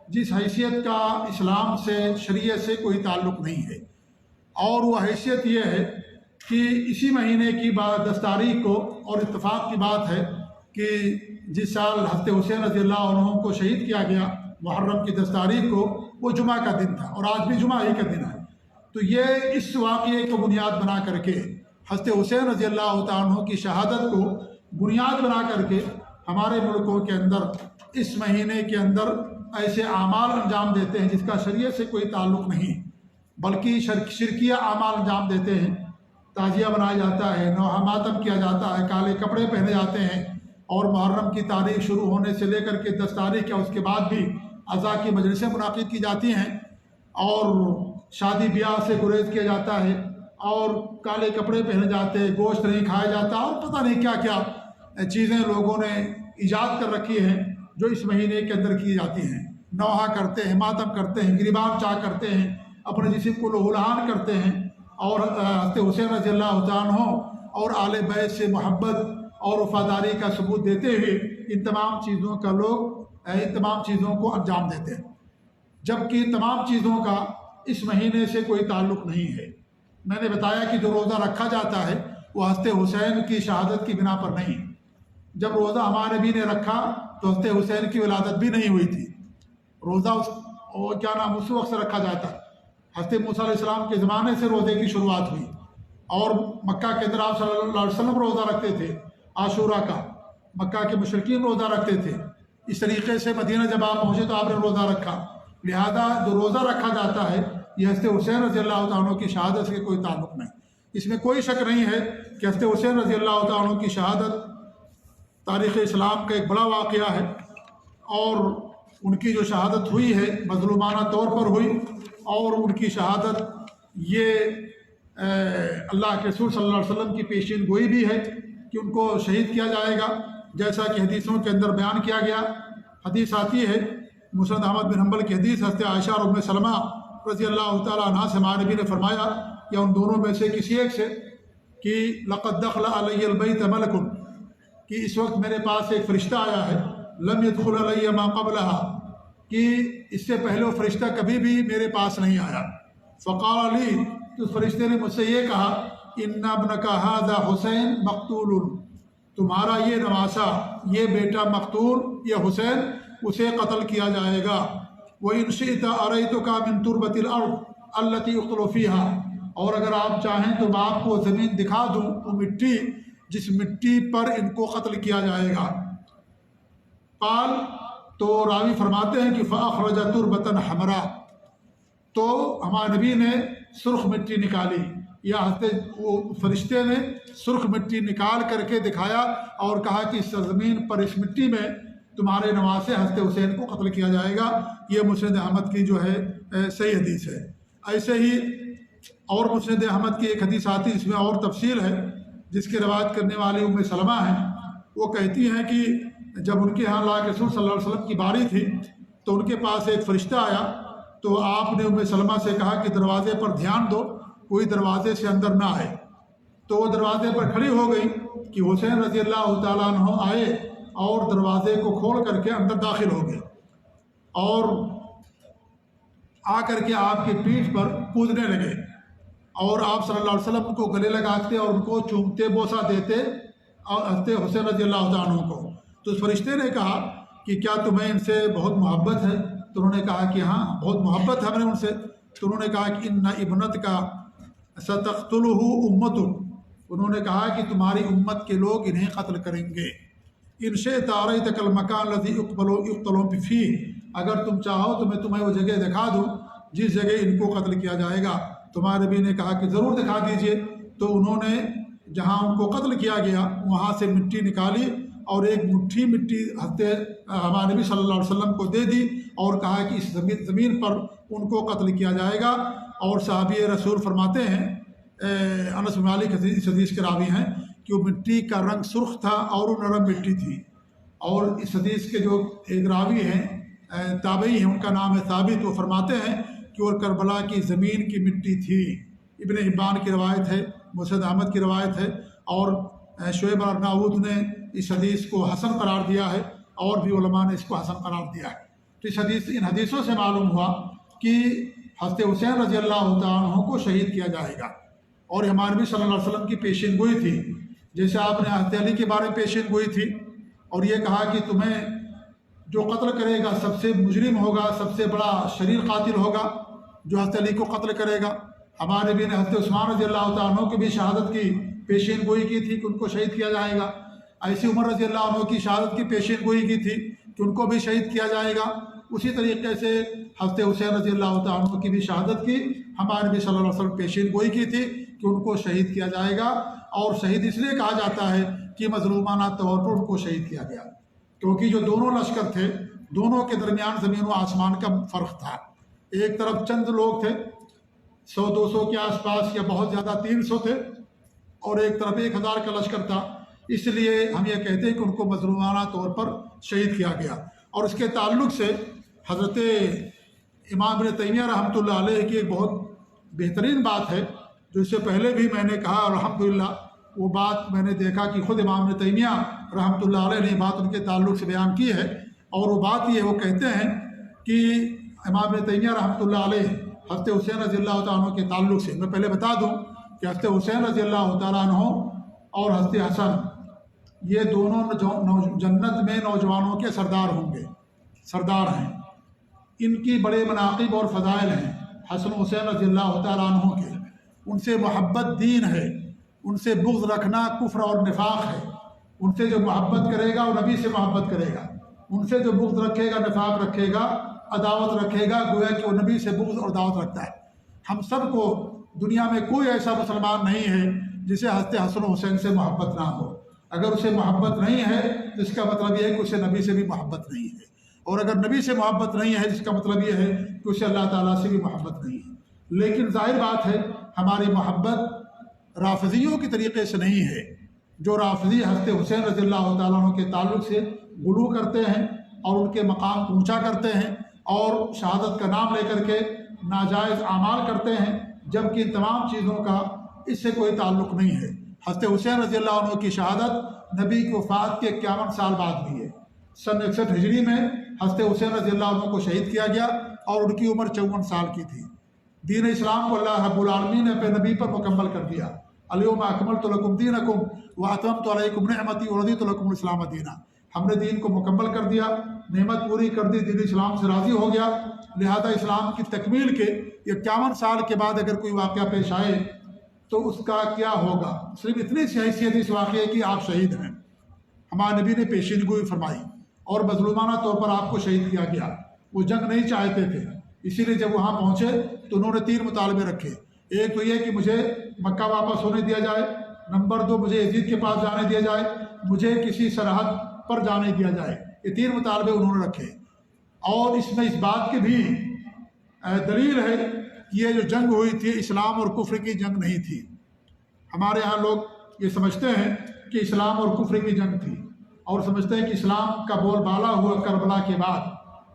جس حیثیت کا اسلام سے، شریعت سے کوئی تعلق نہیں ہے، اور وہ حیثیت یہ ہے کہ اسی مہینے کی 10 تاریخ کو، اور اتفاق کی بات ہے کہ جس سال حضرت حسین رضی اللہ عنہ کو شہید کیا گیا محرم کی 10 تاریخ کو، وہ جمعہ کا دن تھا، اور آج بھی جمعہ ہی کا دن ہے۔ تو یہ اس واقعے کو بنیاد بنا کر کے حضرت حسین رضی اللہ تعالیٰ عنہ کی شہادت کو بنیاد بنا کر کے ہمارے ملکوں کے اندر اس مہینے کے اندر ایسے اعمال انجام دیتے ہیں جس کا شریعت سے کوئی تعلق نہیں، بلکہ شرکیہ اعمال انجام دیتے ہیں۔ تعزیہ بنایا جاتا ہے، نوحہ ماتم کیا جاتا ہے، کالے کپڑے پہنے جاتے ہیں، اور محرم کی تاریخ شروع ہونے سے لے کر کے 10 تاریخ یا اس کے بعد بھی عزا کی مجلسیں منعقد کی جاتی ہیں، اور شادی بیاہ سے گریز کیا جاتا ہے، اور کالے کپڑے پہنے جاتے ہیں، گوشت نہیں کھایا جاتا، اور پتہ نہیں کیا کیا چیزیں لوگوں نے ایجاد کر رکھی ہیں جو اس مہینے کے اندر کی جاتی ہیں۔ نوحہ کرتے ہیں، ماتم کرتے ہیں، گریبان چاہ کرتے ہیں، اپنے جسم کو لہولہان کرتے ہیں، اور حضرت حسین رضی اللہ تعالیٰ عنہ اور آل بیت سے محبت اور وفاداری کا ثبوت دیتے ہوئے ان تمام چیزوں کو انجام دیتے ہیں، جبکہ تمام چیزوں کا اس مہینے سے کوئی تعلق نہیں ہے۔ میں نے بتایا کہ جو روزہ رکھا جاتا ہے وہ حضرت حسین کی شہادت کی بنا پر نہیں۔ جب روزہ ہمارے نبی نے رکھا تو حضرت حسین کی ولادت بھی نہیں ہوئی تھی۔ روزہ اس وقت سے رکھا جاتا ہے، حضرت موسیٰ علیہ السلام کے زمانے سے روزے کی شروعات ہوئی، اور مکہ کے اندر آپ صلی اللہ علیہ وسلم روزہ رکھتے تھے عاشورہ کا، مکہ کے مشرکین روزہ رکھتے تھے، اس طریقے سے مدینہ جب آپ پہنچے تو آپ نے روزہ رکھا۔ لہذا جو روزہ رکھا جاتا ہے یہ حضرت حسین رضی اللہ تعالیٰ عنہ کی شہادت سے کوئی تعلق نہیں۔ اس میں کوئی شک نہیں ہے کہ حضرت حسین رضی اللہ تعالیٰ عنہ کی شہادت تاریخ اسلام کا ایک بڑا واقعہ ہے، اور ان کی جو شہادت ہوئی ہے مظلومانہ طور پر ہوئی، اور ان کی شہادت یہ اللہ کے رسول صلی اللہ علیہ وسلم کی پیشین گوئی بھی ہے کہ ان کو شہید کیا جائے گا، جیسا کہ حدیثوں کے اندر بیان کیا گیا۔ حدیث آتی ہے مسند احمد بن حنبل کی حدیث، حضرت عائشہ اور ام سلمہ رضی اللہ تعالیٰ عنہ سے ہمارے نبی نے فرمایا یا ان دونوں میں سے کسی ایک سے کہ لقد دخل علی البیت ملک، کہ اس وقت میرے پاس ایک فرشتہ آیا ہے، لم يدخل علی ما قبلها، کہ اس سے پہلے وہ فرشتہ کبھی بھی میرے پاس نہیں آیا۔ فقال علی، تو اس فرشتے نے مجھ سے یہ کہا، ان ابنک ھذا حسین مقتول، تمہارا یہ نواسہ، یہ بیٹا مقتول، یہ حسین، اسے قتل کیا جائے گا۔ وَإِنْ شِئْتَ أَرَيْتُكَ مِنْ تُرْبَةِ الْأَرْضِ الَّتِي يُقْتَلُ فِيهَا، اور اگر آپ چاہیں تو میں آپ کو زمین دکھا دوں، وہ مٹی جس مٹی پر ان کو قتل کیا جائے گا۔ قال، تو راوی فرماتے ہیں کہ فَأَخْرَجَ تُرْبَةً حَمْرَا، تو ہمارے نبی نے سرخ مٹی نکالی، یا وہ فرشتے نے سرخ مٹی نکال کر کے دکھایا اور کہا کہ اس سرزمین پر اس مٹی میں تمہارے نواسے حضرت حسین کو قتل کیا جائے گا۔ یہ مسند احمد کی جو ہے صحیح حدیث ہے۔ ایسے ہی اور مسند احمد کی ایک حدیث آتی جس میں اور تفصیل ہے، جس کی روایت کرنے والی ام سلمہ ہیں، وہ کہتی ہیں کہ جب ان کے ہاں اللہ کے رسول صلی اللہ علیہ وسلم کی باری تھی تو ان کے پاس ایک فرشتہ آیا، تو آپ نے ام سلمہ سے کہا کہ دروازے پر دھیان دو، کوئی دروازے سے اندر نہ آئے۔ تو وہ دروازے پر کھڑی ہو گئی کہ حسین رضی اللہ تعالیٰ عنہ آئے اور دروازے کو کھول کر کے اندر داخل ہو گئے، اور آ کر کے آپ کی پیٹھ پر کودنے لگے، اور آپ صلی اللہ علیہ وسلم کو گلے لگاتے اور ان کو چومتے بوسہ دیتے اور حضرت حسین رضی اللہ تعالیٰ عنہ کو۔ تو اس فرشتے نے کہا کہ کیا تمہیں ان سے بہت محبت ہے؟ تو انہوں نے کہا کہ ہاں بہت محبت ہے ہمیں ان سے۔ تو انہوں نے کہا کہ ان ابنت کا ستقتلہ امت، انہوں نے کہا کہ تمہاری امت کے لوگ انہیں قتل کریں گے۔ ان شئت اریتک المکان الذی یقتل فیہ، اگر تم چاہو تو میں تمہیں وہ جگہ دکھا دوں جس جگہ ان کو قتل کیا جائے گا۔ تمہارے نبی نے کہا کہ ضرور دکھا دیجئے۔ تو انہوں نے جہاں ان کو قتل کیا گیا وہاں سے مٹی نکالی اور ایک مٹھی مٹی ہمارے نبی صلی اللہ علیہ وسلم کو دے دی اور کہا کہ اس زمین پر ان کو قتل کیا جائے گا۔ اور صحابی رسول فرماتے ہیں، انس بن مالک اس حدیث کے راوی ہیں، کہ وہ مٹی کا رنگ سرخ تھا اور وہ نرم مٹی تھی۔ اور اس حدیث کے جو ایک راوی ہیں تابعی ہیں، ان کا نام ہے ثابت، وہ فرماتے ہیں کہ وہ کربلا کی زمین کی مٹی تھی۔ ابن حبان کی روایت ہے، مسند احمد کی روایت ہے، اور شعیب ارناؤوط نے اس حدیث کو حسن قرار دیا ہے، اور بھی علماء نے اس کو حسن قرار دیا ہے۔ تو ان حدیثوں سے معلوم ہوا کہ حضرت حسین رضی اللہ تعالیٰ عنہ کو شہید کیا جائے گا، اور ہمارے نبی صلی اللہ علیہ وسلم کی پیشین گوئی تھی، جیسے آپ نے حضرت علی کے بارے میں پیشین گوئی تھی، اور یہ کہا کہ تمہیں جو قتل کرے گا سب سے مجرم ہوگا، سب سے بڑا شریر قاتل ہوگا جو حضرت علی کو قتل کرے گا۔ ہمارے نبی نے حضرت عثمان رضی اللہ تعالیٰ عنہ کی بھی شہادت کی پیشین گوئی کی تھی کہ ان کو شہید کیا جائے گا۔ ایسی عمر رضی اللہ عنہ کی شہادت کی پیشین گوئی کی تھی کہ ان کو بھی شہید کیا جائے گا۔ اسی طریقے سے حضرت حسین رضی اللہ تعالیٰ عنہ کی بھی شہادت کی ہمارے نبی صلی اللہ علیہ وسلم پیشین گوئی کی تھی کہ ان کو شہید کیا جائے گا۔ اور شہید اس لیے کہا جاتا ہے کہ مظلومانہ طور پر ان کو شہید کیا گیا، کیونکہ جو دونوں لشکر تھے دونوں کے درمیان زمین و آسمان کا فرق تھا۔ ایک طرف چند لوگ تھے 100-200 کے آس پاس یا بہت زیادہ 300 تھے، اور ایک طرف 1000 کا لشکر تھا، اس لیے ہم یہ کہتے ہیں کہ ان کو مظلومانہ طور پر شہید کیا گیا۔ اور اس کے تعلق سے حضرت امام ابن تیمیہ رحمۃ اللہ علیہ کی ایک بہت بہترین بات ہے، جو اس سے پہلے بھی میں نے کہا، اور الحمدللہ وہ بات میں نے دیکھا کہ خود امام ابن تیمیہ رحمۃ اللہ علیہ نے بات ان کے تعلق سے بیان کی ہے، اور وہ بات یہ وہ کہتے ہیں کہ امام ابن تیمیہ رحمۃ اللہ علیہ حضرت حسین رضی اللہ تعالیٰ عنہ کے تعلق سے، میں پہلے بتا دوں کہ حضرت حسین رضی اللہ تعالیٰ عنہ اور حضرت حسن یہ دونوں جنت میں نوجوانوں کے سردار ہوں گے، سردار ہیں، ان کی بڑے مناقب اور فضائل ہیں حسن حسین رضی اللہ تعالیٰ عنہ کے۔ ان سے محبت دین ہے، ان سے بغض رکھنا کفر اور نفاق ہے۔ ان سے جو محبت کرے گا وہ نبی سے محبت کرے گا، ان سے جو بغض رکھے گا، نفاق رکھے گا، عداوت رکھے گا، گویا کہ وہ نبی سے بغض اور عداوت رکھتا ہے۔ ہم سب کو دنیا میں کوئی ایسا مسلمان نہیں ہے جسے حضرت حسن و حسین سے محبت نہ ہو۔ اگر اسے محبت نہیں ہے تو اس کا مطلب یہ ہے کہ اسے نبی سے بھی محبت نہیں ہے، اور اگر نبی سے محبت نہیں ہے جس کا مطلب یہ ہے کہ اسے اللہ تعالیٰ سے بھی محبت نہیں ہے۔ لیکن ظاہر بات ہے ہماری محبت رافضیوں کے طریقے سے نہیں ہے، جو رافضی حضرت حسین رضی اللہ تعالیٰ عنہ کے تعلق سے غلو کرتے ہیں اور ان کے مقام اونچا کرتے ہیں اور شہادت کا نام لے کر کے ناجائز اعمال کرتے ہیں، جبکہ ان تمام چیزوں کا اس سے کوئی تعلق نہیں ہے۔ حضرت حسین رضی اللہ عنہ کی شہادت نبی کی وفات کے 51 سال بعد ہوئی ہے۔ سن 61 ہجری میں حضرت حسین رضی اللہ عنہ کو شہید کیا گیا اور ان کی عمر 54 سال کی تھی۔ دین اسلام کو اللہ رب العالمین نے اپنے نبی پر مکمل کر دیا۔ الیوم اکملت لکم دینکم واتممت علیکم نعمتی ورضیت لکم الاسلام دینا۔ ہم نے دین کو مکمل کر دیا، نعمت پوری کر دی، دین اسلام سے راضی ہو گیا، لہذا اسلام کی تکمیل کے 51 سال کے بعد اگر کوئی واقعہ پیش آئے تو اس کا کیا ہوگا؟ صرف اتنی سی حیثیت اس واقعے کی آپ شہید ہیں، ہمارے نبی نے پیشین گوئی فرمائی اور مظلومانہ طور پر آپ کو شہید کیا گیا۔ وہ جنگ نہیں چاہتے تھے، اسی لیے جب وہاں پہنچے تو انہوں نے 3 مطالبے رکھے۔ ایک تو یہ کہ مجھے مکہ واپس ہونے دیا جائے، نمبر 2 مجھے یزید کے پاس جانے دیا جائے، مجھے کسی سرحد پر جانے دیا جائے۔ یہ 3 مطالبے انہوں نے رکھے، اور اس میں اس بات کی بھی دلیل ہے کہ یہ جو جنگ ہوئی تھی اسلام اور کفر کی جنگ نہیں تھی۔ ہمارے ہاں لوگ یہ سمجھتے ہیں کہ اسلام اور کفر کی جنگ تھی، اور سمجھتے ہیں کہ اسلام کا بول بالا ہوا کربلا کے بعد،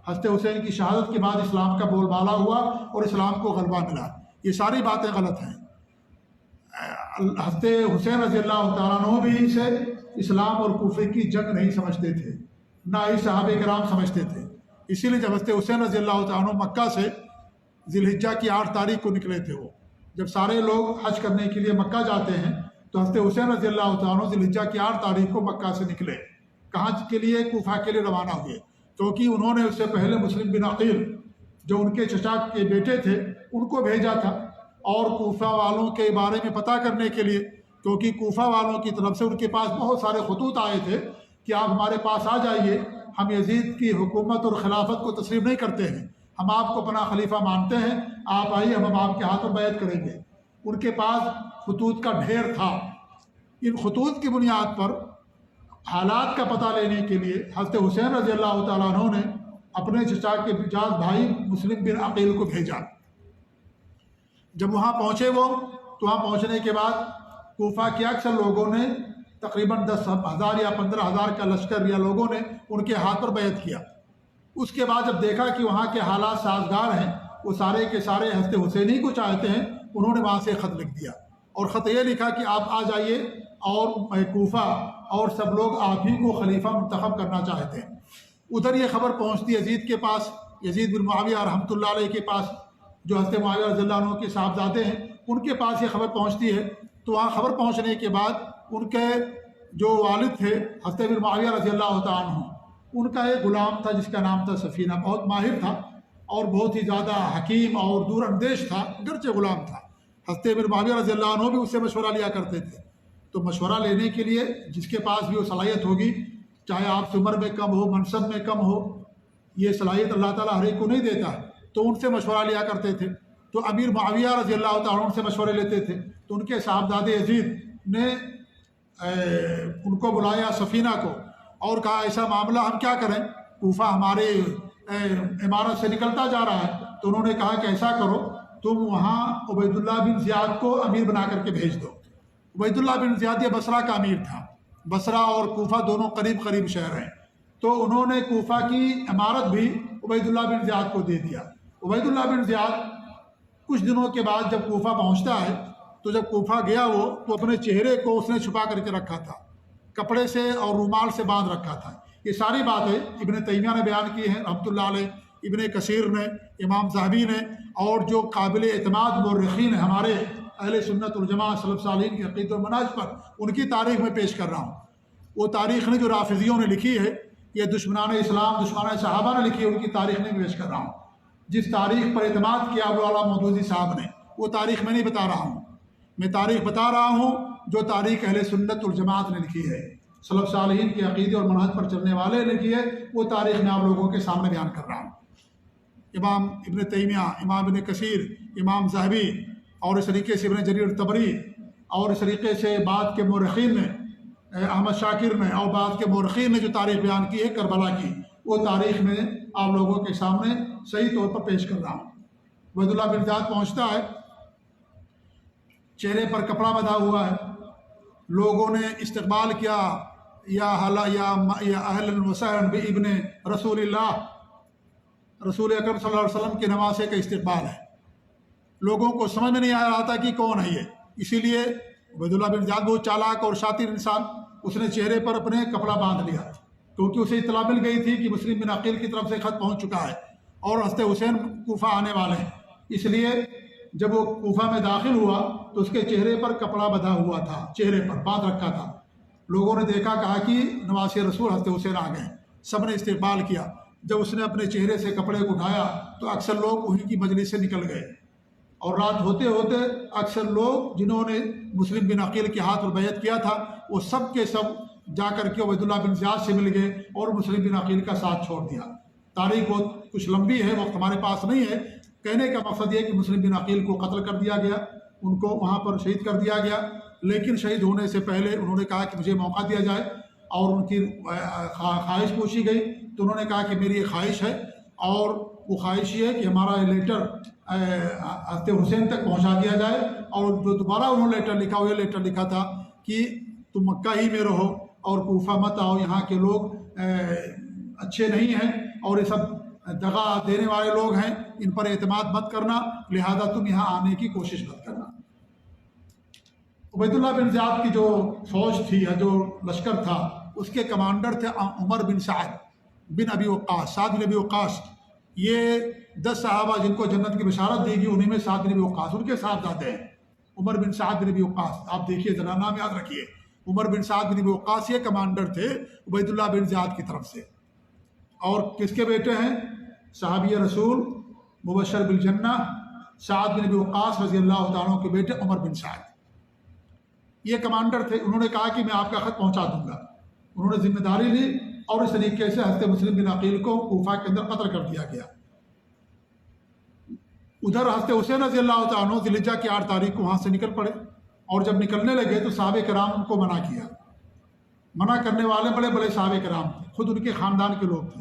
حضرت حسین کی شہادت کے بعد اسلام کا بول بالا ہوا اور اسلام کو غلبہ ملا۔ یہ ساری باتیں غلط ہیں۔ حضرت حسین رضی اللہ تعالیٰ عنہ بھی اسے اسلام اور کفر کی جنگ نہیں سمجھتے تھے، نہ ہی صحابہ کرام سمجھتے تھے۔ اسی لیے جب حضرت حسین رضی اللہ تعالیٰ عنہ مکہ سے ذی الحجہ کی 8 تاریخ کو نکلے تھے، وہ جب سارے لوگ حج کرنے کے لیے مکہ جاتے ہیں تو حضرت حسین رضی اللہ تعالیٰ عنہ ذی الحجہ کی 8 تاریخ کو مکہ سے نکلے، کہاں کے لیے؟ کوفہ کے لیے روانہ ہوئے، کیونکہ انہوں نے اس سے پہلے مسلم بن عقیل جو ان کے چچا کے بیٹے تھے ان کو بھیجا تھا، اور کوفہ والوں کے بارے میں پتہ کرنے کے لیے، کیونکہ کوفہ والوں کی طرف سے ان کے پاس بہت سارے خطوط آئے تھے کہ آپ ہمارے پاس آ جائیے، ہم یزید کی حکومت اور خلافت کو تسلیم نہیں کرتے ہیں، ہم آپ کو اپنا خلیفہ مانتے ہیں، آپ آئیے، ہم آپ کے ہاتھ میں بیعت کریں گے۔ ان کے پاس خطوط کا ڈھیر تھا۔ ان خطوط کی بنیاد پر حالات کا پتہ لینے کے لیے حضرت حسین رضی اللہ تعالیٰ عنہ نے اپنے چچا کے جاز بھائی مسلم بن عقیل کو بھیجا۔ جب وہاں پہنچے وہ، تو وہاں پہنچنے کے بعد کوفہ کے اکثر لوگوں نے تقریباً 10,000 یا 15,000 کا لشکر یا لوگوں نے ان کے ہاتھ پر بیعت کیا۔ اس کے بعد جب دیکھا کہ وہاں کے حالات سازگار ہیں، وہ سارے کے سارے حضرت حسین ہی کو چاہتے ہیں، انہوں نے وہاں سے خط لکھ دیا، اور خط یہ لکھا کہ آپ آ جائیے، اور کوفہ اور سب لوگ آپ ہی کو خلیفہ منتخب کرنا چاہتے ہیں۔ ادھر یہ خبر پہنچتی یزید کے پاس، یزید بن معاویہ رحمۃ اللہ علیہ کے پاس، جو حضرت معاویہ رضی اللہ عنہ کے صاحبزادے ہیں، ان کے پاس یہ خبر پہنچتی ہے۔ تو وہاں خبر پہنچنے کے بعد ان کے جو والد تھے حضرت بن معاویہ رضی اللہ تعالیٰ عنہ، ان کا ایک غلام تھا جس کا نام تھا سفینہ، بہت ماہر تھا اور بہت ہی زیادہ حکیم اور دور اندیش تھا، گرچہ غلام تھا۔ حضرت بن معاویہ رضی اللہ عنہ بھی اس سے مشورہ لیا کرتے تھے۔ تو مشورہ لینے کے لیے جس کے پاس بھی وہ صلاحیت ہوگی، چاہے آپ سے عمر میں کم ہو، منصب میں کم ہو، یہ صلاحیت اللہ تعالیٰ ہر ایک کو نہیں دیتا ہے، تو ان سے مشورہ لیا کرتے تھے۔ تو امیر معاویہ رضی اللہ تعالیٰ عنہ سے مشورے لیتے تھے۔ تو ان کے صاحبزادے یزید نے ان کو بلایا سفینہ کو اور کہا ایسا معاملہ ہم کیا کریں، کوفہ ہمارے عمارت سے نکلتا جا رہا ہے۔ تو انہوں نے کہا کہ ایسا کرو، تم وہاں عبید اللہ بن زیاد کو امیر بنا کر کے بھیج دو۔ عبید اللہ بن زیاد یہ بصرہ کا امیر تھا، بصرہ اور کوفہ دونوں قریب قریب شہر ہیں، تو انہوں نے کوفہ کی عمارت بھی عبید اللہ بن زیاد کو دے دیا۔ عبید اللہ بن زیاد کچھ دنوں کے بعد جب کوفہ پہنچتا ہے تو جب کوفہ گیا وہ تو اپنے چہرے کو اس نے چھپا کر کے رکھا تھا، کپڑے سے اور رومال سے باندھ رکھا تھا۔ یہ ساری باتیں ابن تیمیہ نے بیان کی ہیں رحمۃ اللہ علیہ، ابن کثیر نے، امام ذہبی نے، اور جو قابل اعتماد مورخین ہیں ہمارے اہل سنت والجماعت سلف صالحین کے عقیدے و منہج پر، ان کی تاریخ میں پیش کر رہا ہوں۔ وہ تاریخ نے جو رافضیوں نے لکھی ہے، یہ دشمنان اسلام دشمنان صحابہ نے لکھی ہے، ان کی تاریخ نہیں پیش کر رہا ہوں۔ جس تاریخ پر اعتماد کیا ابو اعلیٰ مودودی صاحب نے، وہ تاریخ میں نہیں بتا رہا ہوں، میں تاریخ بتا رہا ہوں جو تاریخ اہل سنت والجماعت نے لکھی ہے، سلف صالحین کے عقیدے اور منہج پر چلنے والے نے لکھی ہے، وہ تاریخ میں آپ لوگوں کے سامنے بیان کر رہا ہوں۔ امام ابن تیمیہ، امام ابن کثیر، امام ذہبی، اور اس طریقے سے ابن جریر طبری، اور اس طریقے سے بعد کے مورخین نے، احمد شاکر نے، اور بعد کے مورخین نے جو تاریخ بیان کی ہے کربلا کی، وہ تاریخ میں آپ لوگوں کے سامنے صحیح طور پر پیش کر رہا ہوں۔ عبید اللہ بن زیاد پہنچتا ہے، چہرے پر کپڑا بندھا ہوا ہے، لوگوں نے استقبال کیا، یا اہلا وسہلا بابن رسول اللہ، رسول اکرم صلی اللہ علیہ وسلم کے نواسے کا استقبال ہے۔ لوگوں کو سمجھ میں نہیں آ رہا تھا کہ کون ہے یہ، اسی لیے عبید اللہ بن زیاد بہت چالاک اور شاطر انسان، اس نے چہرے پر اپنے کپڑا باندھ لیا، کیونکہ اسے اطلاع مل گئی تھی کہ مسلم بن عقیل کی طرف سے خط پہنچ چکا ہے اور حضرت حسین کوفہ آنے والے ہیں۔ اس لیے جب وہ کوفہ میں داخل ہوا تو اس کے چہرے پر کپڑا بندھا ہوا تھا، چہرے پر باندھ رکھا تھا۔ لوگوں نے دیکھا، کہا کہ نواسی رسول حضرت حسین آ گئے، سب نے استقبال کیا۔ جب اس نے اپنے چہرے سے کپڑے کو اٹھایا تو اکثر لوگ انہی کی مجلس سے نکل گئے، اور رات ہوتے ہوتے اکثر لوگ جنہوں نے مسلم بن عقیل کے ہاتھ پر بیعت کیا تھا، وہ سب کے سب جا کر کے عبید اللہ بن زیاد سے مل گئے اور مسلم بن عقیل کا ساتھ چھوڑ دیا۔ تاریخ بہت کچھ لمبی ہے، وقت ہمارے پاس نہیں ہے، کہنے کا مقصد یہ کہ مسلم بن عقیل کو قتل کر دیا گیا، ان کو وہاں پر شہید کر دیا گیا، لیکن شہید ہونے سے پہلے انہوں نے کہا کہ مجھے موقع دیا جائے، اور ان کی خواہش پوچھی گئی تو انہوں نے کہا کہ میری یہ خواہش ہے، اور وہ خواہش یہ ہے کہ ہمارا یہ لیٹر حضرت حسین تک پہنچا دیا جائے۔ اور جو دوبارہ انہوں نے لیٹر لکھا، وہ یہ لیٹر لکھا تھا کہ تم مکہ ہی میں رہو اور کوفہ مت آؤ، یہاں کے لوگ اچھے نہیں ہیں اور یہ سب دغا دینے والے لوگ ہیں، ان پر اعتماد مت کرنا، لہذا تم یہاں آنے کی کوشش مت کرنا۔ عبید اللہ بن زیاد کی جو فوج تھی یا جو لشکر تھا، اس کے کمانڈر تھے عمر بن سعد بن ابی وقاص، سعد بن ابی وقاص۔ یہ 10 صحابہ جن کو جنت کی بشارت دی گئی، انہیں میں سعد بن ابی وقاص ان کے صاحبزادے ہیں، عمر بن سعد بن ابی وقاص۔ آپ دیکھیے ذرا، نام یاد رکھیے، عمر بن سعد بن ابی وقاص یہ کمانڈر تھے عبید اللہ بن زیاد کی طرف سے۔ اور کس کے بیٹے ہیں؟ صحابی رسول مبشر بالجنہ سعد بن ابی وقاص رضی اللہ تعالیٰ عنہ کے بیٹے عمر بن سعد، یہ کمانڈر تھے۔ انہوں نے کہا کہ میں آپ کا خط پہنچا دوں گا۔ انہوں نے ذمہ داری لی اور اس طریقے سے حضرت مسلم بن عقیل کو کوفہ کے اندر قتل کر دیا گیا۔ ادھر حضرت حسین رضی اللہ تعالیٰ عنہ ذی الحجہ کی 8 تاریخ کو وہاں سے نکل پڑے، اور جب نکلنے لگے تو صحابہ کرام ان کو منع کیا۔ منع کرنے والے بڑے بڑے صحابہ کرام تھے، خود ان کے خاندان کے لوگ تھے۔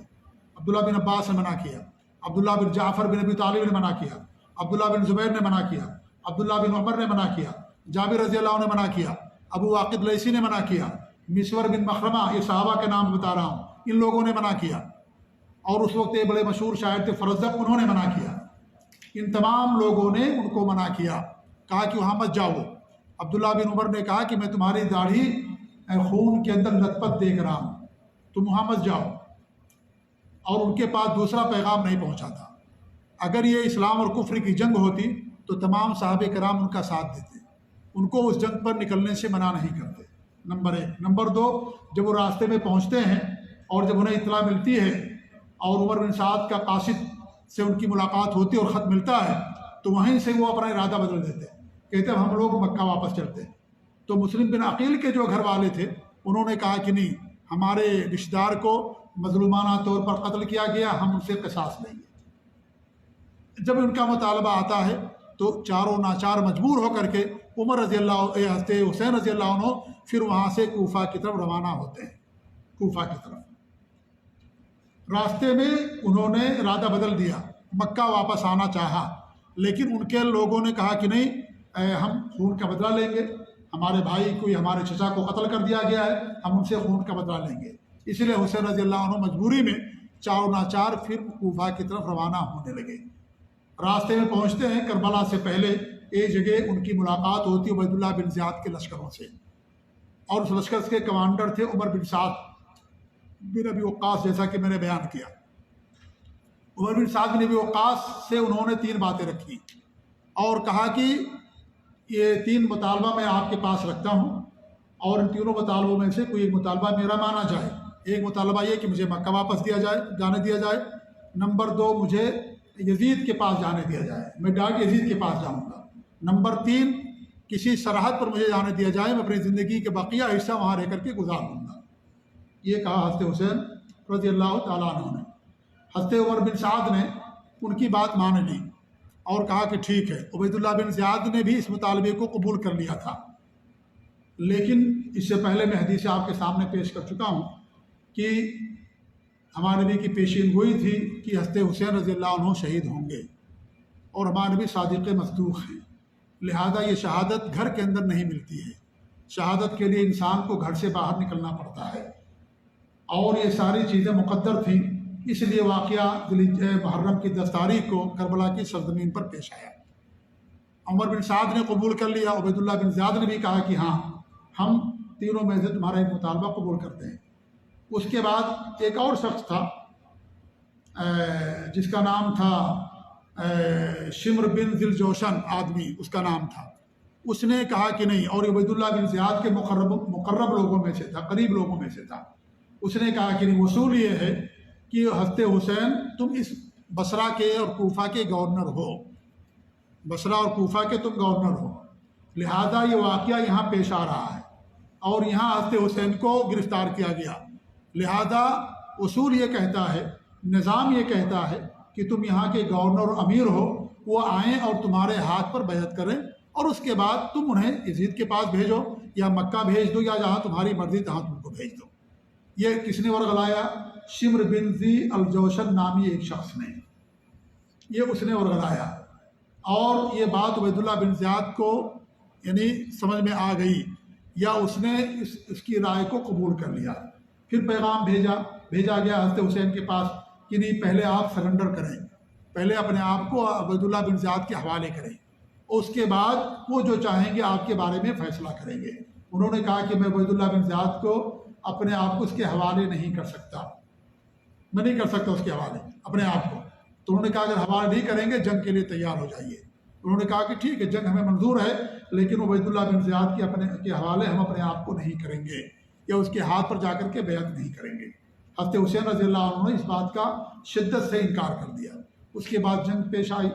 عبداللہ بن عباس نے منع کیا، عبداللہ بن جعفر بن ابی طالب نے منع کیا، عبداللہ بن زبیر نے منع کیا، عبداللہ بن عمر نے منع کیا، جابر رضی اللہ عنہ نے منع کیا، ابو واقد لیثی نے منع کیا، مسور بن مخرمہ، یہ صحابہ کے نام بتا رہا ہوں، ان لوگوں نے منع کیا، اور اس وقت یہ بڑے مشہور شاعر تھے فرزدق، انہوں نے منع کیا۔ ان تمام لوگوں نے ان کو منع کیا، کہا کہ وہاں مت جاؤ۔ عبداللہ بن عمر نے کہا کہ میں تمہاری داڑھی خون کے اندر لت پت دیکھ رہا ہوں، تم وہاں مت جاؤ، اور ان کے پاس دوسرا پیغام نہیں پہنچا تھا۔ اگر یہ اسلام اور کفر کی جنگ ہوتی تو تمام صحابہ کرام ان کا ساتھ دیتے، ان کو اس جنگ پر نکلنے سے منع نہیں کرتے، نمبر 1۔ نمبر 2، جب وہ راستے میں پہنچتے ہیں اور جب انہیں اطلاع ملتی ہے اور عمر بن سعد کا قاصد سے ان کی ملاقات ہوتی ہے اور خط ملتا ہے، تو وہیں سے وہ اپنا ارادہ بدل دیتے، کہتے ہیں ہم لوگ مکہ واپس چلتے ہیں۔ تو مسلم بن عقیل کے جو گھر والے تھے انہوں نے کہا کہ نہیں، ہمارے رشتہ دار کو مظلومانہ طور پر قتل کیا گیا، ہم ان سے قصاص لیں گے۔ جب ان کا مطالبہ آتا ہے تو چاروں ناچار مجبور ہو کر کے عمر رضی اللہ حضرت حسین رضی اللہ عنہ پھر وہاں سے کوفہ کی طرف روانہ ہوتے ہیں۔ کوفہ کی طرف راستے میں انہوں نے ارادہ بدل دیا، مکہ واپس آنا چاہا، لیکن ان کے لوگوں نے کہا کہ نہیں، ہم خون کا بدلہ لیں گے، ہمارے بھائی کو یا ہمارے چچا کو قتل کر دیا گیا ہے، ہم ان سے خون کا بدلہ لیں گے۔ اس لیے حسین رضی اللہ عنہ مجبوری میں چاروں ناچار پھر کوفہ کی طرف روانہ ہونے لگے۔ راستے میں پہنچتے ہیں، کربلا سے پہلے ایک جگہ ان کی ملاقات ہوتی ہے عبید اللہ بن زیاد کے لشکروں سے، اور اس لشکر کے کمانڈر تھے عمر بن سعد بن ابی وقاص، جیسا کہ میں نے بیان کیا۔ عمر بن سعد بن ابی وقاص سے انہوں نے 3 باتیں رکھی اور کہا کہ یہ 3 مطالبہ میں آپ کے پاس رکھتا ہوں، اور ان تینوں مطالبوں میں سے کوئی ایک مطالبہ میرا مانا جائے۔ ایک مطالبہ یہ کہ مجھے مکہ واپس جانے دیا جائے، نمبر 2 مجھے یزید کے پاس جانے دیا جائے، میں ڈائریکٹ یزید کے پاس جاؤں گا، نمبر 3 کسی سرحد پر مجھے جانے دیا جائے، میں اپنی زندگی کے بقیہ حصہ وہاں رہ کر کے گزار دوں گا۔ یہ کہا حضرت حسین رضی اللہ تعالیٰ عنہ نے۔ حضرت عمر بن سعد نے ان کی بات مان لی اور کہا کہ ٹھیک ہے۔ عبید اللہ بن زیاد نے بھی اس مطالبے کو قبول کر لیا تھا، لیکن اس سے پہلے میں حدیث آپ کے سامنے پیش کر چکا ہوں کہ ہمارے نبی کی پیشین گوئی تھی کہ حضرت حسین رضی اللہ عنہ شہید ہوں گے، اور ہمارے نبی صادق مصدوق ہیں، لہذا یہ شہادت گھر کے اندر نہیں ملتی ہے، شہادت کے لیے انسان کو گھر سے باہر نکلنا پڑتا ہے، اور یہ ساری چیزیں مقدر تھیں، اس لیے واقعہ محرم کی 10 تاریخ کو کربلا کی سرزمین پر پیش آیا۔ عمر بن سعد نے قبول کر لیا، عبید اللہ بن زیاد نے بھی کہا کہ ہاں، ہم تینوں میں سے تمہارا ایک مطالبہ قبول کرتے ہیں۔ اس کے بعد ایک اور شخص تھا جس کا نام تھا شمر بن ذی الجوشن آدمی، اس کا نام تھا، اس نے کہا کہ نہیں، اور عبید اللہ بن زیاد کے مقرب لوگوں میں سے تھا، قریب لوگوں میں سے تھا، اس نے کہا کہ نہیں، اصول یہ ہے کہ حضرت حسین تم اس بصرہ کے اور کوفہ کے گورنر ہو، بصرہ اور کوفہ کے تم گورنر ہو، لہذا یہ واقعہ یہاں پیش آ رہا ہے اور یہاں حضرت حسین کو گرفتار کیا گیا، لہذا اصول یہ کہتا ہے، نظام یہ کہتا ہے کہ تم یہاں کے گورنر اور امیر ہو، وہ آئیں اور تمہارے ہاتھ پر بیعت کریں، اور اس کے بعد تم انہیں یزید کے پاس بھیجو یا مکہ بھیج دو یا جہاں تمہاری مرضی تہاں تم کو بھیج دو۔ یہ کس نے ورغلایا؟ شمر بن ذی الجوشن نامی ایک شخص نے، یہ اس نے ورغلایا، اور یہ بات عبید اللہ بن زیاد کو یعنی سمجھ میں آ گئی، یا اس نے اس کی رائے کو قبول کر لیا۔ پھر پیغام بھیجا گیا حضرت حسین کے پاس کہ نہیں، پہلے آپ سرنڈر کریں، پہلے اپنے آپ کو عبید اللہ بن زیاد کے حوالے کریں، اس کے بعد وہ جو چاہیں گے آپ کے بارے میں فیصلہ کریں گے۔ انہوں نے کہا کہ میں عبید اللہ بن زیاد کو اپنے آپ کو اس کے حوالے نہیں کر سکتا، میں نہیں کر سکتا اس کے حوالے اپنے آپ کو۔ تو انہوں نے کہا اگر حوالے نہیں کریں گے جنگ کے لیے تیار ہو جائیے۔ انہوں نے کہا کہ ٹھیک ہے، جنگ ہمیں منظور ہے، لیکن عبید اللہ بن زیاد کے حوالے ہم اپنے آپ کو نہیں کریں گے، یا اس کے ہاتھ پر جا کر کے بیعت نہیں کریں گے۔ حضرت حسین رضی اللہ عنہ نے اس بات کا شدت سے انکار کر دیا۔ اس کے بعد جنگ پیش آئی۔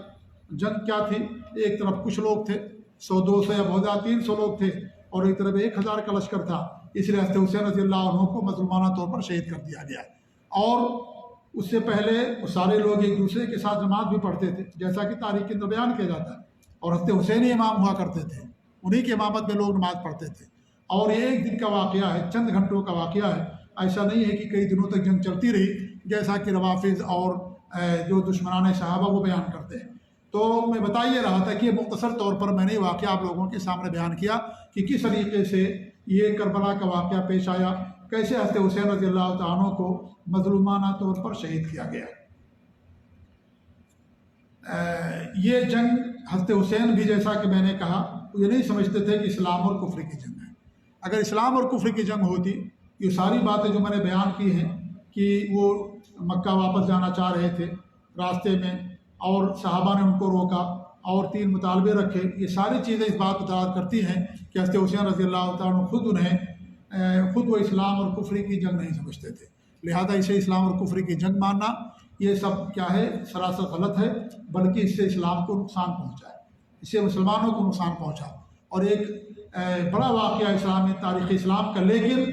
جنگ کیا تھی؟ ایک طرف کچھ لوگ تھے، 100-200 یا بہت زیادہ 300 لوگ تھے، اور ایک طرف 1000 کا لشکر تھا، اس لیے حضرت حسین رضی اللہ عنہ کو مظلومانہ طور پر شہید کر دیا گیا۔ اور اس سے پہلے وہ سارے لوگ ایک دوسرے کے ساتھ نماز بھی پڑھتے تھے، جیسا کہ تاریخ کے اندر بیان کیا جاتا ہے، اور حضرت حسین ہی امام ہوا کرتے تھے، انہی کی امامت میں لوگ نماز پڑھتے تھے۔ اور یہ ایک دن کا واقعہ ہے، چند گھنٹوں کا واقعہ ہے، ایسا نہیں ہے کہ کئی دنوں تک جنگ چلتی رہی جیسا کہ روافظ اور جو دشمنان صحابہ وہ بیان کرتے ہیں۔ تو میں بتا یہ رہا تھا کہ مختصر طور پر میں نے واقعہ آپ لوگوں کے سامنے بیان کیا کہ کس طریقے سے یہ کربلا کا واقعہ پیش آیا، کیسے حضرت حسین رضی اللہ تعالیٰ عنہ کو مظلومانہ طور پر شہید کیا گیا۔ یہ جنگ حضرت حسین بھی جیسا کہ میں نے کہا یہ نہیں سمجھتے تھے کہ اسلام اور کفر کی جنگ ہے۔ اگر اسلام اور کفر کی جنگ ہوتی، یہ ساری باتیں جو میں نے بیان کی ہیں کہ وہ مکہ واپس جانا چاہ رہے تھے راستے میں، اور صحابہ نے ان کو روکا اور 3 مطالبے رکھے، یہ ساری چیزیں اس بات کو دلالت کرتی ہیں کہ حضرت حسین رضی اللہ تعالیٰ عنہ خود وہ اسلام اور کفر کی جنگ نہیں سمجھتے تھے، لہذا اسے اسلام اور کفر کی جنگ ماننا یہ سب کیا ہے، سراسر غلط ہے، بلکہ اس سے اسلام کو نقصان پہنچا ہے، اس سے مسلمانوں کو نقصان پہنچا، اور ایک بڑا واقعہ اسلامی تاریخ اسلام کا، لیکن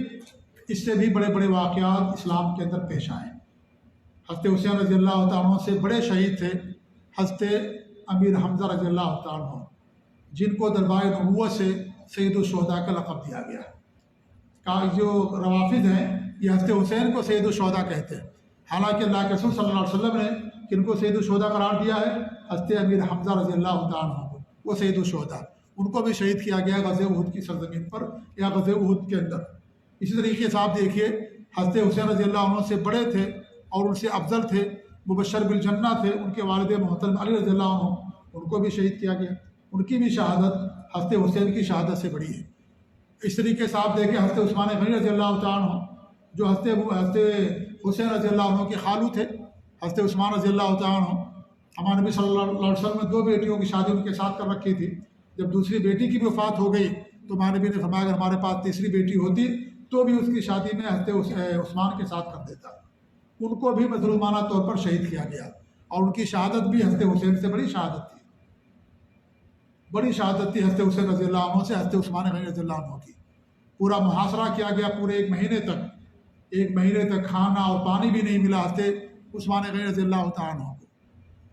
اس سے بھی بڑے بڑے واقعات اسلام کے اندر پیش آئے۔ حضرت حسین رضی اللہ تعالیٰ عنہ سے بڑے شہید تھے حضرت امیر حمزہ رضی اللہ تعالیٰ عنہ، جن کو دربار نبوت سے سید الشہداء کا لقب دیا گیا ہے۔ جو روافض ہیں یہ حضرت حسین کو سید الشہداء کہتے ہیں، حالانکہ اللہ کے رسول صلی اللہ علیہ وسلم نے کن کو سید الشہداء قرار دیا ہے؟ حضرت امیر حمزہ رضی اللہ تعالیٰ عنہ کو، وہ سید الشہداء، ان کو بھی شہید کیا گیا غزوہ احد کی سرزمین پر یا غزوہ احد کے اندر۔ اسی طریقے سے آپ دیکھیے حضرت حسین رضی اللہ عنہ سے بڑے تھے اور ان سے افضل تھے، مبشر بالجنہ تھے، ان کے والد محترم علی رضی اللہ عنہ، ان کو بھی شہید کیا گیا، ان کی بھی شہادت حضرت حسین کی شہادت سے بڑی ہے۔ اس طریقے سے آپ دیکھیں حضرت عثمان غنی رضی اللہ تعالیٰ عنہ، جو حضرت حسین رضی اللہ عنہ کے خالو تھے، حضرت عثمان رضی اللہ تعالیٰ عنہ، ہمارے نبی صلی اللہ علیہ وسلم نے 2 بیٹیوں کی شادی ان کے ساتھ کر رکھی تھی۔ جب دوسری بیٹی کی بھی وفات ہو گئی تو ہمارے نبی نے فرمایا اگر ہمارے پاس تیسری بیٹی ہوتی تو بھی اس کی شادی میں حضرت عثمان کے ساتھ کر دیتا۔ ان کو بھی مظلومانہ طور پر شہید کیا گیا اور ان کی شہادت بھی حضرت حسین سے بڑی شہادت تھی، بڑی شہادت تھی حضرت حسین رضی اللہ عنہ سے حضرت عثمان غنی رضی اللہ عنہ کی۔ پورا محاصرہ کیا گیا، پورے 1 مہینے تک کھانا اور پانی بھی نہیں ملا حضرت عثمان غنی رضی اللہ تعالیٰ عنہ کو۔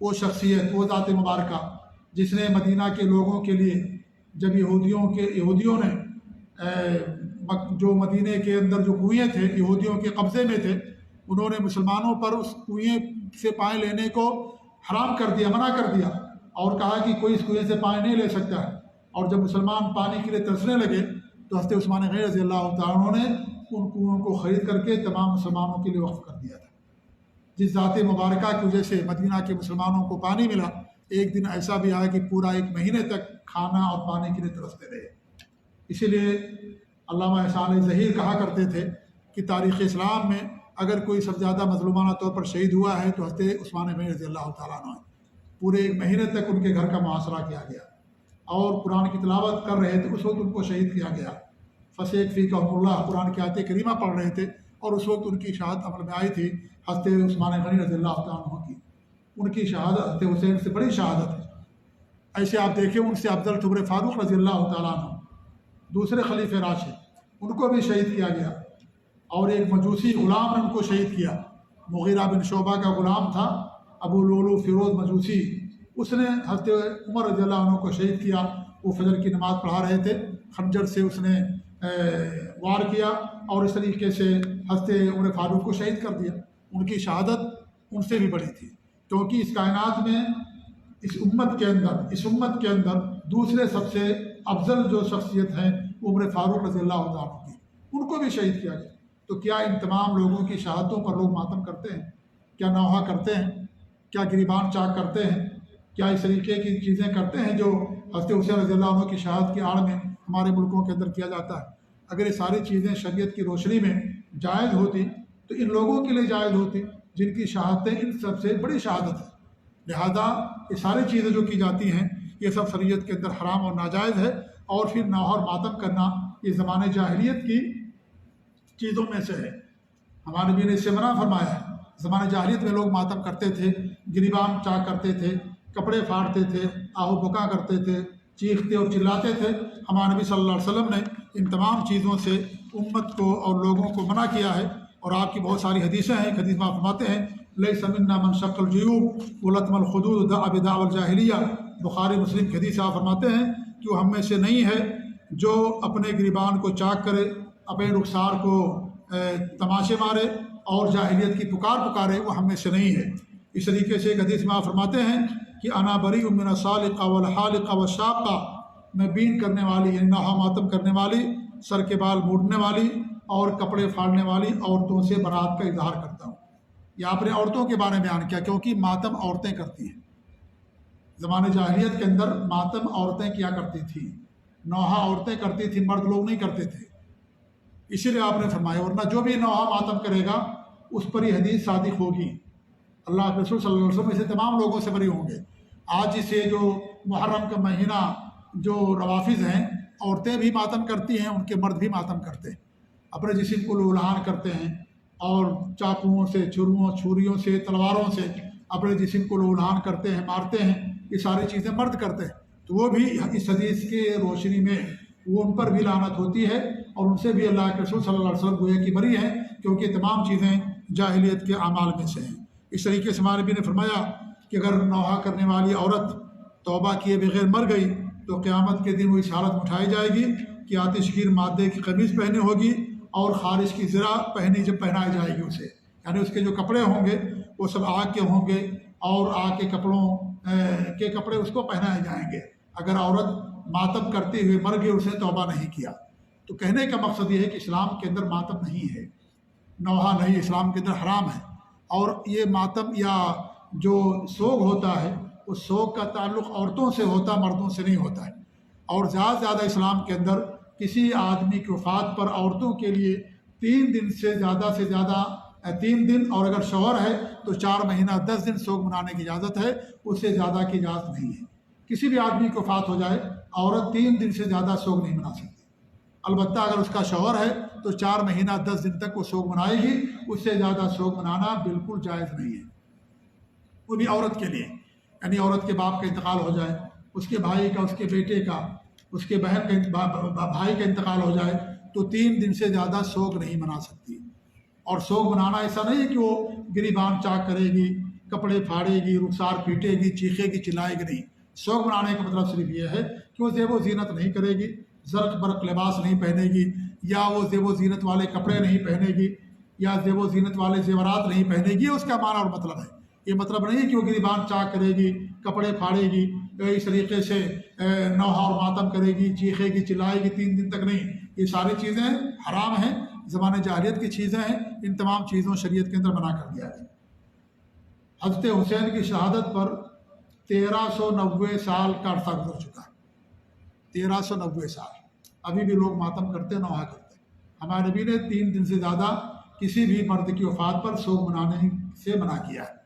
وہ شخصیت، وہ ذات مبارکہ جس نے مدینہ کے لوگوں کے لیے، جب یہودیوں نے جو مدینہ کے اندر جو کنویں تھے یہودیوں کے قبضے میں تھے، انہوں نے مسلمانوں پر اس کنویں سے پانی لینے کو حرام کر دیا، منع کر دیا اور کہا کہ کوئی اس کنویں سے پانی نہیں لے سکتا ہے۔ اور جب مسلمان پانی کے لیے ترسنے لگے تو حضرت عثمان غنی رضی اللہ تعالیٰ عنہ نے ان کنوؤں کو خرید کر کے تمام مسلمانوں کے لیے وقف کر دیا تھا۔ جس ذات مبارکہ کی وجہ سے مدینہ کے مسلمانوں کو پانی ملا، ایک دن ایسا بھی آیا کہ پورا 1 مہینے تک کھانا اور پانی کے لیے ترستے رہے۔ اسی لیے علامہ احسان علی ظہیر کہا کرتے تھے کہ تاریخ اسلام میں اگر کوئی سب سے زیادہ مظلومانہ طور پر شہید ہوا ہے تو حضرت عثمان غنی رضی اللہ تعالیٰ عنہ، پورے 1 مہینے تک ان کے گھر کا محاصرہ کیا گیا اور قرآن کی تلاوت کر رہے تھے، اس وقت ان کو شہید کیا گیا۔ فسیق فیکہم اللہ، قرآن کی آیت کریمہ پڑھ رہے تھے اور اس وقت ان کی شہادت عمل میں آئی تھی حضرت عثمان غنی رضی اللہ تعالیٰ عنہ کی۔ ان کی شہادت حضرت حسین سے بڑی شہادت ہے۔ ایسے آپ دیکھیں ان سے افضل عمر فاروق رضی اللہ تعالیٰ عنہ، دوسرے خلیفہ راشد، ان کو بھی شہید کیا گیا۔ اور ایک مجوسی غلام نے ان کو شہید کیا، مغیرہ بن شعبہ کا غلام تھا، ابو لولو فیروز مجوسی، اس نے حضرت عمر رضی اللہ عنہ کو شہید کیا۔ وہ فجر کی نماز پڑھا رہے تھے، خنجر سے اس نے وار کیا اور اس طریقے سے حضرت عمر فاروق کو شہید کر دیا۔ ان کی شہادت ان سے بھی بڑی تھی، کیونکہ اس کائنات میں اس امت کے اندر دوسرے سب سے افضل جو شخصیت ہیں وہ عمر فاروق رضی اللہ عنہ کی، ان کو بھی شہید کیا گیا۔ تو کیا ان تمام لوگوں کی شہادتوں پر لوگ ماتم کرتے ہیں؟ کیا نوحہ کرتے ہیں؟ کیا گریبان چاک کرتے ہیں؟ کیا اس طریقے کی چیزیں کرتے ہیں جو حضرت حسین رضی اللہ عنہ کی شہادت کی آڑ میں ہمارے ملکوں کے اندر کیا جاتا ہے؟ اگر یہ ساری چیزیں شریعت کی روشنی میں جائز ہوتی تو ان لوگوں کے لیے جائز ہوتی جن کی شہادتیں ان سب سے بڑی شہادت ہے۔ لہذا یہ ساری چیزیں جو کی جاتی ہیں یہ سب شریعت کے اندر حرام اور ناجائز ہے، اور پھر نوحہ اور ماتم کرنا یہ زمانے جاہلیت کی چیزوں میں سے ہے۔ ہمارے نبی نے اس سے منع فرمایا ہے۔ زمانے جاہلیت میں لوگ ماتم کرتے تھے، گریبان چاک کرتے تھے، کپڑے پھاڑتے تھے، آہو بکا کرتے تھے، چیختے اور چلاتے تھے۔ ہمارے نبی صلی اللہ علیہ وسلم نے ان تمام چیزوں سے امت کو اور لوگوں کو منع کیا ہے، اور آپ کی بہت ساری حدیثیں ہیں۔ حدیث میں فرماتے ہیں لیس منا من شق الجیوب ولطم الخدود دعا بدعوى الجاہلیہ، بخاری مسلم کی حدیث آپ فرماتے ہیں کہ وہ ہم میں سے نہیں ہے جو اپنے گریبان کو چاک کرے، اپنے رخسار کو تماشے مارے اور جاہلیت کی پکارے، وہ ہم میں سے نہیں ہے۔ اس طریقے سے ایک حدیث میں آپ فرماتے ہیں کہ انا بری من السالقہ والحالقہ والشاقہ، میں بین کرنے والی یعنی نوحہ ماتم کرنے والی، سر کے بال موڑنے والی اور کپڑے پھاڑنے والی عورتوں سے برات کا اظہار کرتا ہوں۔ یہ آپ نے عورتوں کے بارے میں بیان کیا، کیونکہ ماتم عورتیں کرتی ہیں۔ زمانے جاہلیت کے اندر ماتم عورتیں کیا کرتی تھیں، نوحہ عورتیں کرتی تھیں، مرد لوگ نہیں کرتے تھے۔ اسی لیے آپ نے فرمایا ورنہ جو بھی نوحہ ماتم کرے گا اس پر یہ حدیث صادق ہوگی۔ اللہ کے رسول صلی اللہ علیہ وسلم اسے تمام لوگوں سے بری ہوں گے۔ آج اسے جو محرم کا مہینہ جو روافظ ہیں، عورتیں بھی ماتم کرتی ہیں، ان کے مرد بھی ماتم کرتے ہیں، اپنے جسم کو لولہان کرتے ہیں اور چاقوؤں سے، چھریوں سے، تلواروں سے اپنے جسم کو لولہان کرتے ہیں، مارتے ہیں۔ یہ ساری چیزیں مرد کرتے ہیں، تو وہ بھی اس حدیث کے روشنی میں وہ ان پر بھی لعنت ہوتی ہے اور ان سے بھی اللہ کے رسول صلی اللہ علیہ وسلم گویا کہ بری ہیں، کیونکہ تمام چیزیں جاہلیت کے اعمال میں سے ہیں۔ اس طریقے سے ہمارے نبی نے فرمایا کہ اگر نوحہ کرنے والی عورت توبہ کیے بغیر مر گئی تو قیامت کے دن وہ اس حالت میں اٹھائی جائے گی کہ آتش گیر مادے کی قمیض پہنی ہوگی اور خارش کی زرہ جب پہنائی جائے گی اسے، یعنی اس کے جو کپڑے ہوں گے وہ سب آگ کے ہوں گے اور آگ کے کپڑوں کے کپڑے اس کو پہنائے جائیں گے اگر عورت ماتم کرتے ہوئے مر گئی، اسے توبہ نہیں کیا۔ تو کہنے کا مقصد یہ ہے کہ اسلام کے اندر ماتم نہیں ہے، نوحہ نہیں، اسلام کے اندر حرام ہے۔ اور یہ ماتم یا جو سوگ ہوتا ہے اس سوگ کا تعلق عورتوں سے ہوتا، مردوں سے نہیں ہوتا ہے۔ اور زیادہ سے زیادہ اسلام کے اندر کسی آدمی کی وفات پر عورتوں کے لیے 3 دن سے زیادہ 3 دن، اور اگر شوہر ہے تو 4 مہینہ 10 دن سوگ منانے کی اجازت ہے، اس سے زیادہ کی اجازت نہیں ہے۔ کسی بھی آدمی کی وفات ہو جائے عورت 3 دن سے زیادہ سوگ نہیں منا سکتی، البتہ اگر اس کا شوہر ہے تو 4 مہینہ 10 دن تک وہ سوگ منائے گی، اس سے زیادہ سوگ منانا بالکل جائز نہیں ہے، وہ بھی عورت کے لیے۔ یعنی عورت کے باپ کا انتقال ہو جائے، اس کے بھائی کا، اس کے بیٹے کا، اس کے بہن کا، بھائی کا انتقال ہو جائے تو 3 دن سے زیادہ سوگ نہیں منا سکتی۔ اور سوگ منانا ایسا نہیں ہے کہ وہ گریبان چاک کرے گی، کپڑے پھاڑے گی، رخسار پیٹے گی، چیخے گی، چلائے گی، نہیں۔ سوگ منانے کا مطلب صرف یہ ہے کہ وہ زیب و زینت نہیں کرے گی، زرق برق لباس نہیں پہنے گی، یا وہ زیب و زینت والے کپڑے نہیں پہنے گی، یا زیب و زینت والے زیورات نہیں پہنے گی، اس کا معنی اور مطلب ہے۔ یہ مطلب نہیں ہے کہ وہ گریبان چاک کرے گی، کپڑے پھاڑے گی، اس طریقے سے نوحہ اور ماتم کرے گی، چیخے گی، چلائے گی 3 دن تک، نہیں۔ یہ ساری چیزیں حرام ہیں، زمانۂ جاہلیت کی چیزیں ہیں، ان تمام چیزوں شریعت کے اندر منع کر دیا ہے۔ حضرت حسین کی شہادت پر 1390 سال کا عرصہ گزر چکا ہے، 1390 سال، ابھی بھی لوگ ماتم کرتے ہیں، نوحہ کرتے ہیں۔ ہمارے نبی نے 3 دن سے زیادہ کسی بھی مرد کی وفات پر سوگ منانے سے منع کیا ہے۔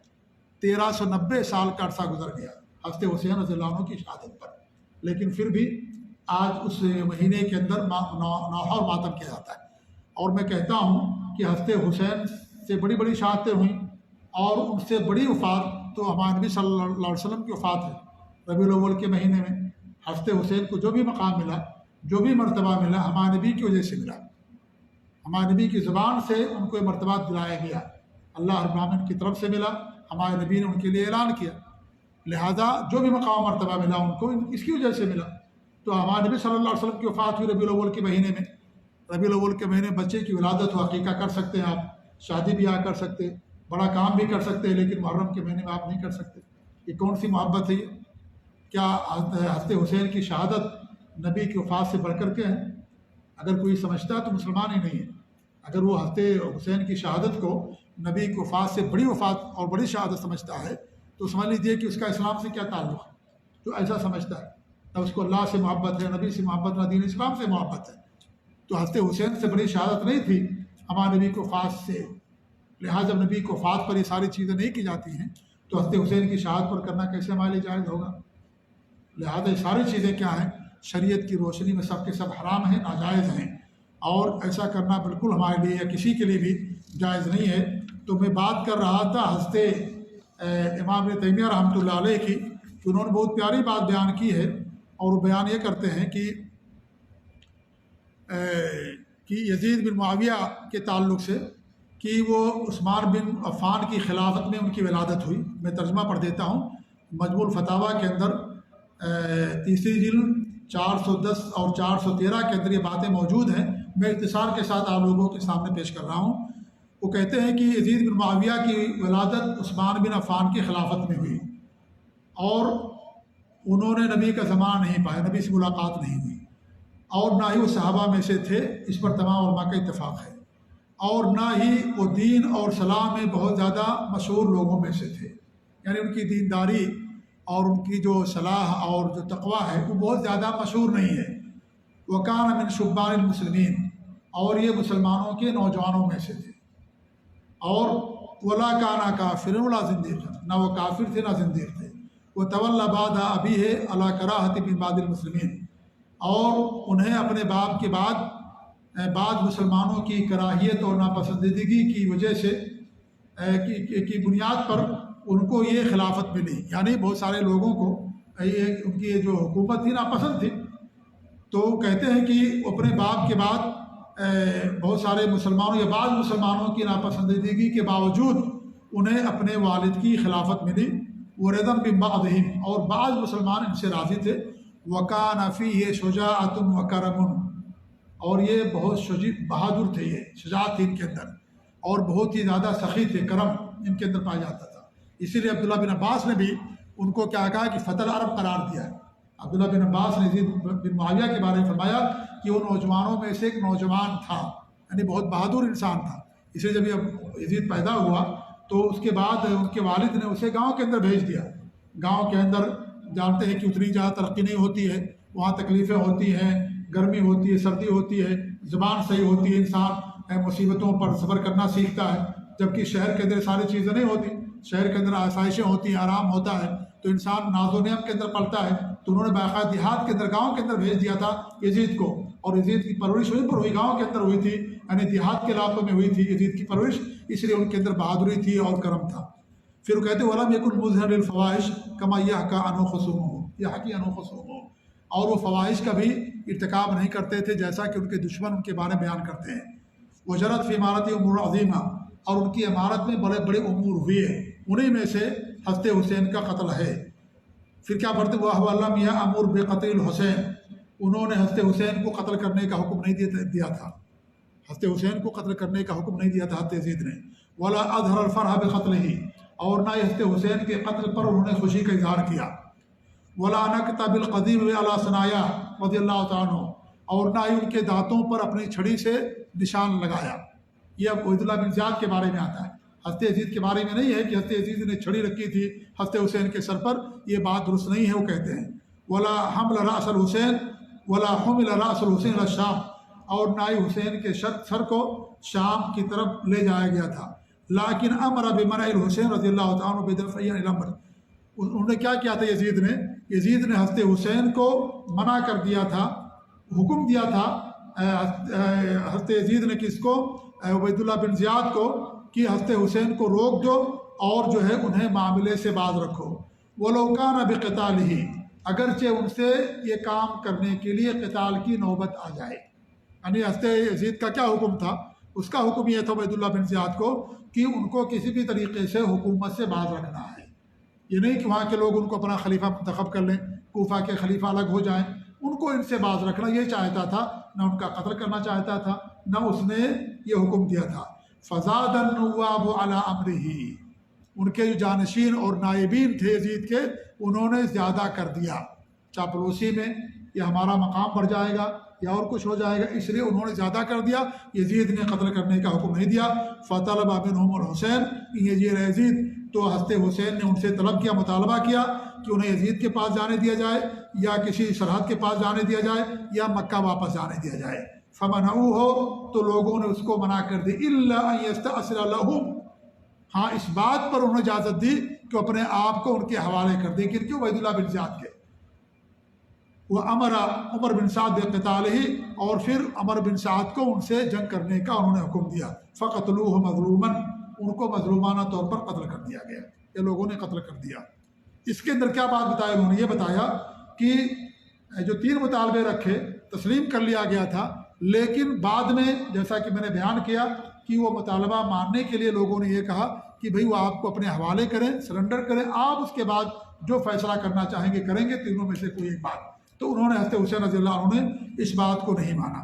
1390 سال کا عرصہ گزر گیا حضرت حسین رضی اللہ عنہ کی شہادت پر، لیکن پھر بھی آج اس مہینے کے اندر نوحہ اور ماتم کیا جاتا ہے۔ اور میں کہتا ہوں کہ حضرت حسین سے بڑی بڑی شہادتیں ہوئیں، اور ان سے بڑی وفات تو ہمارے نبی صلی اللہ علیہ وسلم کی وفات ہے۔ ربیع الاول کے مہینے میں حضرت حسین کو جو بھی مقام ملا، جو بھی مرتبہ ملا، ہمارے نبی کی وجہ سے ملا، ہمارے نبی کی زبان سے ان کو یہ مرتبہ دلایا گیا، اللہ رب العالمین کی طرف سے ملا، ہمارے نبی نے ان کے لیے اعلان کیا، لہذا جو بھی مقام مرتبہ ملا ان کو اس کی وجہ سے ملا۔ تو ہمارے نبی صلی اللہ علیہ وسلم کی وفات ہوئی ربیع الاول کے مہینے میں، ربیع الاول کے مہینے بچے کی ولادت و عقیقہ کر سکتے ہیں آپ، شادی بیاہ کر سکتے، بڑا کام بھی کر سکتے ہیں، لیکن محرم کے مہینے میں آپ نہیں کر سکتے۔ یہ کون سی محبت ہے؟ کیا حضرت حسین کی شہادت نبی کی وفات سے بڑھ کر کے ہے؟ اگر کوئی سمجھتا ہے تو مسلمان ہی نہیں ہے۔ اگر وہ حضرت حسین کی شہادت کو نبی کی وفات سے بڑی وفات اور بڑی شہادت سمجھتا ہے تو سمجھ لیجیے کہ اس کا اسلام سے کیا تعلق ہے۔ تو ایسا سمجھتا ہے، نہ اس کو اللہ سے محبت ہے، نبی سے محبت، نہ دین اسلام سے محبت ہے۔ تو حضرت حسین سے بڑی شہادت نہیں تھی ہمارے نبی کی وفات سے، لہٰذا جب نبی کی وفات پر یہ ساری چیزیں نہیں کی جاتی ہیں تو حضرت حسین کی شہادت پر کرنا کیسے ہمارے لیے جائز ہوگا؟ لہٰذا یہ ساری چیزیں کیا ہیں؟ شریعت کی روشنی میں سب کے سب حرام ہیں، ناجائز ہیں، اور ایسا کرنا بالکل ہمارے لیے یا کسی کے لیے بھی جائز نہیں ہے۔ تو میں بات کر رہا تھا حضرت امام ابن تیمیہ رحمۃ اللہ علیہ کی، کہ انہوں نے بہت پیاری بات بیان کی ہے، اور وہ بیان یہ کرتے ہیں کہ یزید بن معاویہ کے تعلق سے کہ وہ عثمان بن عفان کی خلافت میں ان کی ولادت ہوئی۔ میں ترجمہ پڑھ دیتا ہوں، مجموع الفتاویٰ کے اندر 3 جلد 410 اور 413 کے اندر یہ باتیں موجود ہیں، میں اختصار کے ساتھ آپ لوگوں کے سامنے پیش کر رہا ہوں۔ وہ کہتے ہیں کہ یزید بن معاویہ کی ولادت عثمان بن عفان کی خلافت میں ہوئی، اور انہوں نے نبی کا زمانہ نہیں پایا، نبی سے ملاقات نہیں ہوئی، اور نہ ہی وہ صحابہ میں سے تھے، اس پر تمام علماء کا اتفاق ہے، اور نہ ہی وہ دین اور صلاح میں بہت زیادہ مشہور لوگوں میں سے تھے، یعنی ان کی دینداری اور ان کی جو صلاح اور جو تقویٰ ہے وہ بہت زیادہ مشہور نہیں ہے۔ وکان من شبان المسلمین، اور یہ مسلمانوں کے نوجوانوں میں سے تھے، اور ولا کانا کافر ولا زندیق، نہ وہ کافر تھے نہ زندیق تھے۔ وہ تولا بعد ابی ہے علی کراہت من بعض المسلمین، اور انہیں اپنے باپ کے بعد مسلمانوں کی کراہیت اور ناپسندیدگی کی وجہ سے کی بنیاد پر ان کو یہ خلافت ملی، یعنی بہت سارے لوگوں کو ان کی جو حکومت تھی ناپسند تھی، تو کہتے ہیں کہ اپنے باپ کے بعد بہت سارے مسلمانوں یا بعض مسلمانوں کی ناپسندیدگی کے باوجود انہیں اپنے والد کی خلافت ملی، ورضا من بعضهم، اور بعض مسلمان ان سے راضی تھے، وکان فیہ شجاعۃ وکرم، اور یہ بہت بہادر تھے، یہ شجاعت تھی ان کے اندر، اور بہت ہی زیادہ سخی تھے، کرم ان کے اندر پایا جاتا تھا۔ اسی لیے عبداللہ بن عباس نے بھی ان کو کیا کہا کہ فتح العرب قرار دیا ہے۔ عبداللہ بن عباس نے یزید بن معاویہ کے بارے میں فرمایا کہ وہ نوجوانوں میں سے ایک نوجوان تھا، یعنی بہت بہادر انسان تھا۔ اس لیے جب یہ یزید پیدا ہوا تو اس کے بعد ان کے والد نے اسے گاؤں کے اندر بھیج دیا۔ گاؤں کے اندر جانتے ہیں کہ اتنی زیادہ ترقی نہیں ہوتی ہے، وہاں تکلیفیں ہوتی ہیں، گرمی ہوتی ہے، سردی ہوتی ہے، زبان صحیح ہوتی ہے، انسان مصیبتوں پر صبر کرنا سیکھتا ہے، جبکہ شہر کے اندر ساری چیزیں نہیں ہوتی۔ شہر کے اندر آسائشیں ہوتی ہیں، آرام ہوتا ہے، تو انسان ناز و نعم کے اندر پلتا ہے۔ تو انہوں نے باقاعدہ دیہات کے اندر، گاؤں کے اندر بھیج دیا تھا یزید کو، اور یزید کی پرورش وہیں پر ہوئی، گاؤں کے اندر ہوئی تھی، یعنی دیہات کے علاقوں میں ہوئی تھی یزید کی پرورش، اس لیے ان کے اندر بہادری تھی اور کرم تھا۔ پھر وہ کہتے وَلَمْ يَكُنْ مُظْهِرًا لِلْفَوَاحِشِ كَمَا يَحْكِي عَنْهُ خُصُومُهُ، اور وہ فواحش کا بھی ارتکاب نہیں کرتے تھے جیسا کہ ان کے دشمن ان کے بارے میں بیان کرتے ہیں۔ وجرت فی عمارت امور عظیمہ، اور ان کی عمارت میں بڑے بڑے امور ہوئے، انہی میں سے حضرت حسین کا قتل ہے۔ پھر کیا پڑھتے وہ لم یأمر بقتل الحسین، انہوں نے حضرت حسین کو قتل کرنے کا حکم نہیں دیا تھا، حضرت حسین کو قتل کرنے کا حکم نہیں دیا تھا حضرت یزید نے۔ ولا اظہر الفرح بقتلہ، اور نہ حضرت حسین کے قتل پر انہوں نے خوشی کا اظہار کیا۔ ولا نکتب بالقدیم علی ثنایا رضی اللہ تعالیٰ عنہ، اور نہ ہی ان کے دانتوں پر اپنی چھڑی سے نشان لگایا۔ یہ اب عبیداللہ بن زیاد کے بارے میں آتا ہے، حضرت یزید کے بارے میں نہیں ہے کہ حضرت یزید نے چھڑی رکھی تھی حضرت حسین کے سر پر، یہ بات درست نہیں ہے۔ وہ کہتے ہیں ولا حمل راس الحسین ولا حمل راس الحسین الشام، اور نہ ہی حسین کے سر کو شام کی طرف لے جایا گیا تھا۔ لیکن امر بمنع الحسین رضی اللہ تعالیٰ عنہ بدفعہ عن الامر، انہوں نے کیا کیا تھا یزید نے حضرت حسین کو منع کر دیا تھا، حکم دیا تھا حضرت یزید نے کس کو، عبیداللہ بن زیاد کو، کہ حضرت حسین کو روک دو اور جو ہے انہیں معاملے سے باز رکھو۔ وَلَوْ كَانَ بِقِتَالِهِ، اگرچہ ان سے یہ کام کرنے کے لیے قتال کی نوبت آ جائے۔ یعنی حضرت یزید کا کیا حکم تھا؟ اس کا حکم یہ تھا عبیداللہ بن زیاد کو کہ ان کو کسی بھی طریقے سے حکومت سے باز رکھنا ہے۔ یہ نہیں کہ وہاں کے لوگ ان کو اپنا خلیفہ منتخب کر لیں، کوفہ کے خلیفہ الگ ہو جائیں، ان کو ان سے باز رکھنا یہ چاہتا تھا، نہ ان کا قتل کرنا چاہتا تھا، نہ اس نے یہ حکم دیا تھا۔ فزاد النواب علی امرہ، ان کے جو جانشین اور نائبین تھے یزید کے، انہوں نے زیادہ کر دیا چاپلوسی میں، یہ ہمارا مقام بڑھ جائے گا یا اور کچھ ہو جائے گا، اس لیے انہوں نے زیادہ کر دیا، یزید نے قتل کرنے کا حکم نہیں دیا۔ فطلب منہم الحسین، یزید تو حضرت حسین نے ان سے طلب کیا، مطالبہ کیا کہ انہیں یزید کے پاس جانے دیا جائے یا کسی سرحد کے پاس جانے دیا جائے یا مکہ واپس جانے دیا جائے۔ فمنعوہ، تو لوگوں نے اس کو منع کر دی، الا ان یستأصل لہم، ہاں اس بات پر انہوں نے اجازت دی کہ اپنے آپ کو ان کے حوالے کر دیں، کن کے؟ عبیداللہ بن زیاد کے۔ وہ عمر بن سعد بقتالہ، اور پھر عمر بن سعد کو ان سے جنگ کرنے کا انہوں نے حکم دیا۔ فقتلوہ مظلوما، ان کو مظلومانہ طور پر قتل کر دیا گیا، یہ لوگوں نے قتل کر دیا۔ اس کے اندر کیا بات بتایا انہوں نے؟ یہ بتایا کہ جو 3 مطالبے رکھے تسلیم کر لیا گیا تھا، لیکن بعد میں جیسا کہ میں نے بیان کیا کہ وہ مطالبہ ماننے کے لیے لوگوں نے یہ کہا کہ بھئی وہ آپ کو اپنے حوالے کریں، سرنڈر کریں، آپ اس کے بعد جو فیصلہ کرنا چاہیں گے کریں گے، تینوں میں سے کوئی ایک بات۔ تو انہوں نے حضرت حسین رضی اللہ عنہ نے اس بات کو نہیں مانا۔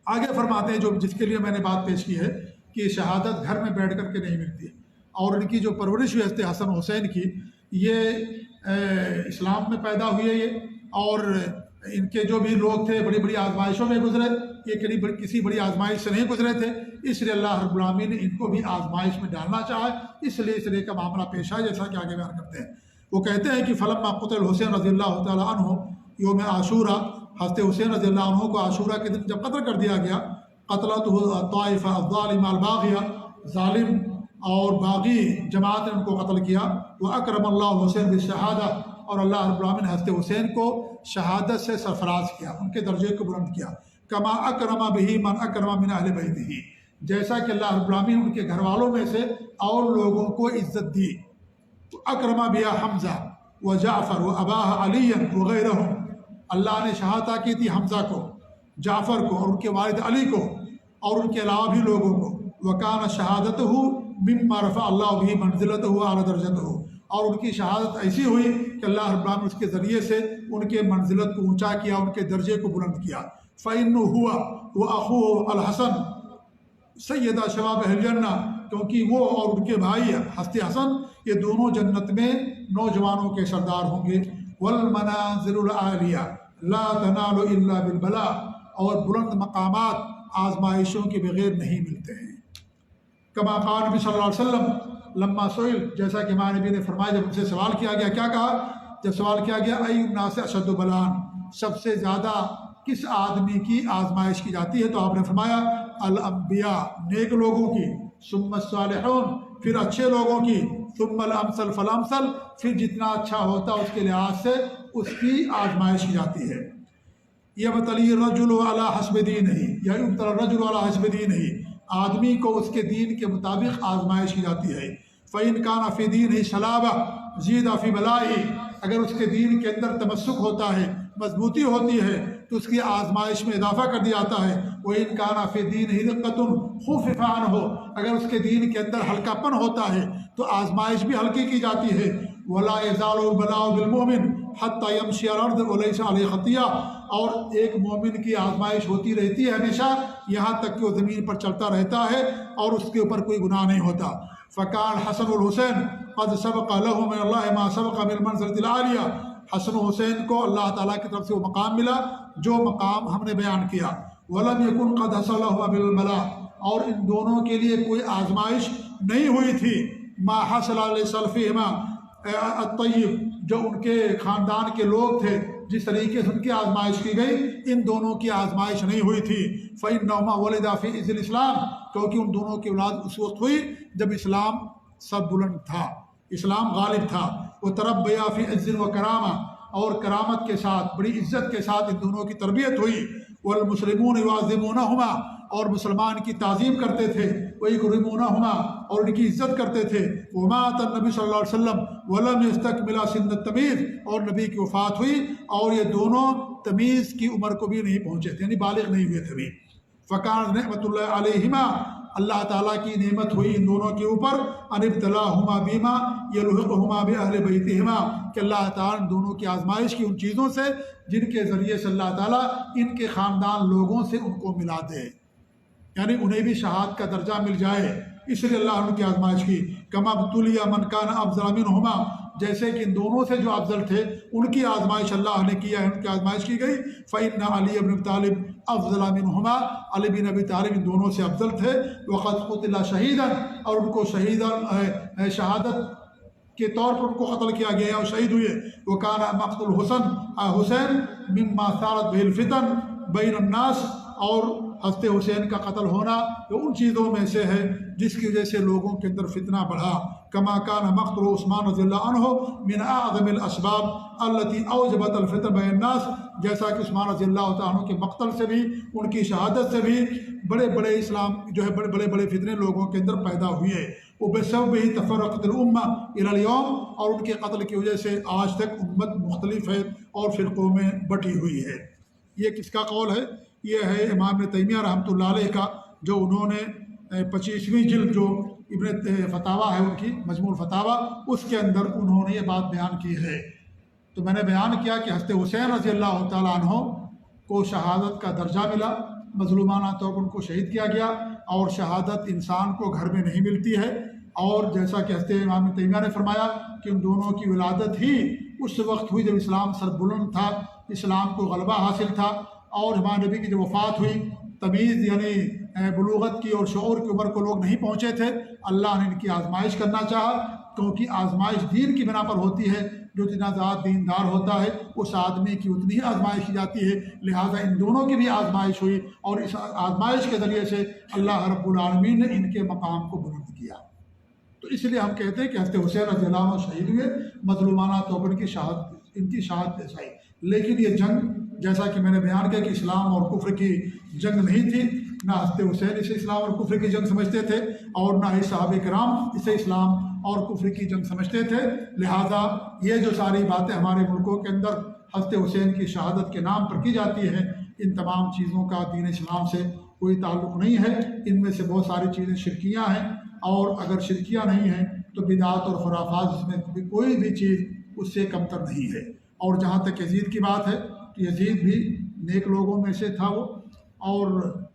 آگے فرماتے ہیں جو جس کے لیے میں نے بات پیش کی ہے کہ شہادت گھر میں بیٹھ کر کے نہیں ملتی، اور ان کی جو پرورش ہوئی حضرت حسن حسین کی، یہ اسلام میں پیدا ہوئے یہ، اور ان کے جو بھی لوگ تھے بڑی بڑی آزمائشوں میں گزرے، یہ کسی بڑی آزمائش سے نہیں گزرے تھے، اس لیے اللہ رب العالمین نے ان کو بھی آزمائش میں ڈالنا چاہا، اس لیے کا معاملہ پیش ہے جیسا کہ آگے بیان کرتے ہیں۔ وہ کہتے ہیں کہ فلما قتل حسین رضی اللہ تعالیٰ عنہ یوم عاشورہ، حضرت حسین رضی اللہ عنہ کو عاشورہ کے دن جب قتل کر دیا گیا، قتلته الطائفہ الظالمہ الباغیہ، ظالم اور باغی جماعت نے ان کو قتل کیا۔ وَأَكْرَمَ اللَّهُ الْحُسَيْنَ بِالشَّهَادَةِ، اور اللہ رب العالمین نے حضرت حسین کو شہادت سے سرفراز کیا، ان کے درجے کو بلند کیا۔ کما اکرم بہ من اکرم من اہل بیتہ، جیسا کہ اللہ رب العالمین ان کے گھر والوں میں سے اور لوگوں کو عزت دی۔ اکرم بها حمزہ و جعفر و اباہ علی وغیرہم، اللہ نے شہادت کی تھی حمزہ کو، جعفر کو، اور ان کے والد علی کو، اور ان کے علاوہ بھی لوگوں کو۔ وکان شہادتہ مما رفع اللہ بہ منزلتہ اعلی درجتہ، اور ان کی شہادت ایسی ہوئی کہ اللہ رب العالمین اس کے ذریعے سے ان کے منزلت کو اونچا کیا، ان کے درجے کو بلند کیا۔ فَإِنُّهُ هُوَ وَأَخُوهُ الْحَسَنُ سیدہ شباب اہل جنہ، کیونکہ وہ اور ان کے بھائی حضرت حسن یہ دونوں جنت میں نوجوانوں کے سردار ہوں گے۔ وَالْمَنَازِلُ الْعَالِيَةُ لَا تَنَالُ إِلَّا بِالْبَلَاءِ، اور بلند مقامات آزمائشوں کے بغیر نہیں ملتے ہیں۔ کما قال نبی صلی اللہ علیہ وسلم لما سئل، جیسا کہ ہمارے نبی نے فرمایا جب ان سے سوال کیا گیا، کیا کہا جب سوال کیا گیا ای الناس اشد بلاء، سب سے زیادہ کس آدمی کی آزمائش کی جاتی ہے؟ تو آپ نے فرمایا الانبیاء، نیک لوگوں کی، ثم الصالحون، پھر اچھے لوگوں کی، ثم الامثل فالامثل، پھر جتنا اچھا ہوتا اس کے لحاظ سے اس کی آزمائش کی جاتی ہے۔ یبتلی الرجل علی حسب دینہ، یا یبتلی الرجل علی حسب دینہ، آدمی کو اس کے دین کے مطابق آزمائش کی جاتی ہے۔ فإن كان في دینہ صلابہ زید فی بلائہ، اگر اس کے دین کے اندر تمسک ہوتا ہے، مضبوطی ہوتی ہے، تو اس کی آزمائش میں اضافہ کر دیا جاتا ہے۔ وإن كان في دینہ رقۃ خفف عنہ، اگر اس کے دین کے اندر ہلکا پن ہوتا ہے تو آزمائش بھی ہلکی کی جاتی ہے۔ ولا يزال البلاء بالمؤمن حتى يمشي على الارض وليس عليه خطيئة، اور ایک مومن کی آزمائش ہوتی رہتی ہے ہمیشہ، یہاں تک کہ وہ زمین پر چلتا رہتا ہے اور اس کے اوپر کوئی گناہ نہیں ہوتا۔ فکان حسن الحسین قد سبق له من اللہ ما سبق من المنزلۃ العالیہ، حسن و حسین کو اللہ تعالیٰ کی طرف سے وہ مقام ملا جو مقام ہم نے بیان کیا۔ ولم یکن قد حصل له بالبلاء، اور ان دونوں کے لیے کوئی آزمائش نہیں ہوئی تھی ما حصل لسلفہما الطیب، جو ان کے خاندان کے لوگ تھے جس طریقے سے ان کی آزمائش کی گئی، ان دونوں کی آزمائش نہیں ہوئی تھی۔ فإنہما ولدا فی عز الاسلام، کیونکہ ان دونوں کی اولاد اس وقت ہوئی جب اسلام سب بلند تھا، اسلام غالب تھا۔ وتربیا فی عز و کرامہ، اور کرامت کے ساتھ، بڑی عزت کے ساتھ ان دونوں کی تربیت ہوئی۔ والمسلمون یعظمونہما، اور مسلمان کی تعظیم کرتے تھے، ویکرمونہما، اور ان کی عزت کرتے تھے۔ ومات النبی صلی اللہ علیہ وسلم ولم یستکملا سن التمیز، اور نبی کی وفات ہوئی اور یہ دونوں تمیز کی عمر کو بھی نہیں پہنچے تھے، یعنی بالغ نہیں ہوئے تھے بھی۔ فکان نعمت اللہ علیہما، اللہ تعالیٰ کی نعمت ہوئی ان دونوں کے اوپر، ان ابتلاہما بیما یلحقہما باہل بیتہما، کہ اللہ تعالیٰ ان دونوں کی آزمائش کی ان چیزوں سے جن کے ذریعے سے اللہ تعالیٰ ان کے خاندان لوگوں سے ان کو ملا دے، یعنی انہیں بھی شہادت کا درجہ مل جائے، اس لیے اللہ نے ان کی آزمائش کی۔ کما ابتلی من کان افضل منہما، جیسے کہ ان دونوں سے جو افضل تھے ان کی آزمائش اللہ نے کیا ہے، ان کی آزمائش کی گئی۔ فإن علی بن ابی طالب افضل منہما، علی بن ابی طالب ان دونوں سے افضل تھے۔ وقد قتل شہیدا، اور ان کو شہادت کے طور پر ان کو قتل کیا گیا اور شہید ہوئے۔ وکان مقتل حسین مما ثارت بہ الفتن بین الناس، اور حضرت حسین کا قتل ہونا یہ ان چیزوں میں سے ہے جس کی وجہ سے لوگوں کے اندر فتنہ بڑھا۔ کما کان مقتل عثمان رضی اللہ عنہ من اعظم الاسباب التي اوجبت الفتن بین الناس، جیسا کہ عثمان رضی اللہ تعالیٰ عنہ کے مقتل سے بھی، ان کی شہادت سے بھی بڑے بڑے اسلام جو ہے بڑے بڑے فتنے لوگوں کے اندر پیدا ہوئے۔ وہ بسبب ہی تفرقت الامہ الی اليوم، اور ان کے قتل کی وجہ سے آج تک امت مختلف ہے اور فرقوں میں بٹی ہوئی ہے۔ یہ کس کا قول ہے؟ یہ ہے امام ابن تیمیہ رحمۃ اللہ علیہ کا، جو انہوں نے 25ویں جلد جو ابن فتاویٰ ہے ان کی مجموع الفتاویٰ، اس کے اندر انہوں نے یہ بات بیان کی ہے۔ تو میں نے بیان کیا کہ حضرت حسین رضی اللہ تعالیٰ عنہ کو شہادت کا درجہ ملا، مظلومانہ طور پر ان کو شہید کیا گیا، اور شہادت انسان کو گھر میں نہیں ملتی ہے۔ اور جیسا کہ حضرت امام ابن تیمیہ نے فرمایا کہ ان دونوں کی ولادت ہی اس وقت ہوئی جب اسلام سربلند تھا، اسلام کو غلبہ حاصل تھا، اور ہمارے نبی کی جب وفات ہوئی، تمیز یعنی بلوغت کی اور شعور کی عمر کو لوگ نہیں پہنچے تھے، اللہ نے ان کی آزمائش کرنا چاہا، کیونکہ آزمائش دین کی بنا پر ہوتی ہے، جو جتنا زیادہ دیندار ہوتا ہے اس آدمی کی اتنی ہی آزمائش کی جاتی ہے، لہٰذا ان دونوں کی بھی آزمائش ہوئی، اور اس آزمائش کے ذریعے سے اللہ رب العالمین نے ان کے مقام کو بلند کیا۔ تو اس لیے ہم کہتے ہیں کہ حضرت حسین رضی اللہ عنہ شہید ہوئے، مظلومانہ طور پر ان کی شہادت پیش آئی، لیکن یہ جنگ جیسا کہ میں نے بیان کیا کہ اسلام اور کفر کی جنگ نہیں تھی، نہ حضرت حسین اسے اسلام اور کفر کی جنگ سمجھتے تھے، اور نہ ہی صحابہ کرام اسے اسلام اور کفر کی جنگ سمجھتے تھے۔ لہٰذا یہ جو ساری باتیں ہمارے ملکوں کے اندر حضرت حسین کی شہادت کے نام پر کی جاتی ہیں، ان تمام چیزوں کا دین اسلام سے کوئی تعلق نہیں ہے، ان میں سے بہت ساری چیزیں شرکیاں ہیں، اور اگر شرکیاں نہیں ہیں تو تو بدعات اور خرافات میں کوئی بھی چیز اس سے کمتر نہیں ہے۔ اور جہاں تک یزید کی بات ہے تو یزید بھی نیک لوگوں میں سے تھا وہ، اور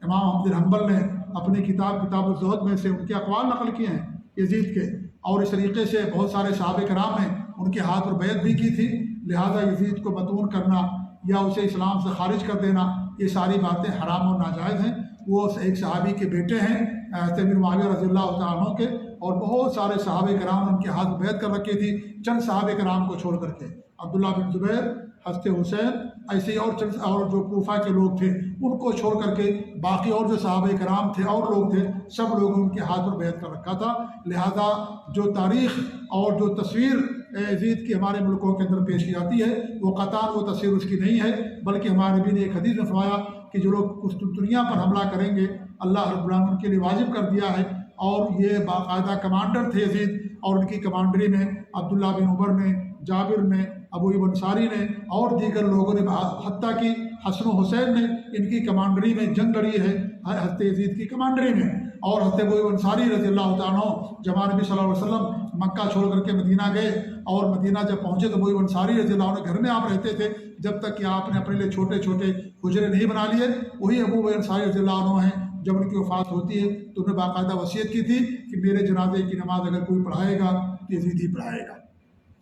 امام احمد بن حنبل نے اپنی کتاب الزہد میں سے ان کے اقوال نقل کیے ہیں یزید کے، اور اس طریقے سے بہت سارے صحابہ کرام نے ان کے ہاتھ پر بیعت بھی کی تھی۔ لہذا یزید کو مطعون کرنا یا اسے اسلام سے خارج کر دینا، یہ ساری باتیں حرام اور ناجائز ہیں۔ وہ ایک صحابی کے بیٹے ہیں حضرت بن معاویہ رضی اللہ تعالیٰ عنہ کے، اور بہت سارے صحابہ کرام نے ان کے ہاتھ میں بیعت کر رکھی تھی، چند صحابہ کرام کو چھوڑ کر کے، عبداللہ بن زبیر، حضرت حسین، ایسے ہی اور جو کوفہ کے لوگ تھے ان کو چھوڑ کر کے باقی اور جو صحابہ کرام تھے اور لوگ تھے سب لوگوں نے ان کے ہاتھ پر بیعت کر رکھا تھا۔ لہذا جو تاریخ اور جو تصویر یزید کی ہمارے ملکوں کے اندر پیش کی جاتی ہے وہ قطعاً وہ تصویر اس کی نہیں ہے، بلکہ ہمارے نبی نے ایک حدیث میں فرمایا کہ جو لوگ قسطنطنیہ پر حملہ کریں گے اللہ رب العالمین کے لیے واجب کر دیا ہے، اور یہ باقاعدہ کمانڈر تھے یزید، اور ان کی کمانڈری میں عبداللہ بن عمر نے، جابر نے، ابو ایوب انصاری نے اور دیگر لوگوں نے، حتیٰ کہ حسن و حسین نے ان کی کمانڈری میں جنگ لڑی ہے حضرت یزید کی کمانڈری میں۔ اور حضرت ابو ایوب انصاری رضی اللہ تعالیٰ عنہ جب نبی صلی اللہ علیہ وسلم مکہ چھوڑ کر کے مدینہ گئے، اور مدینہ جب پہنچے تو ابو ایوب انصاری رضی اللہ عنہ گھر میں آپ رہتے تھے جب تک کہ آپ نے اپنے لیے چھوٹے چھوٹے حجرے نہیں بنا لیے۔ وہی ابو ایوب انصاری رضی اللہ عنہ ہیں، جب ان کی وفات ہوتی ہے تو انہوں نے باقاعدہ وصیت کی تھی کہ میرے جنازے کی نماز اگر کوئی پڑھائے گا تو یزید ہی پڑھائے گا۔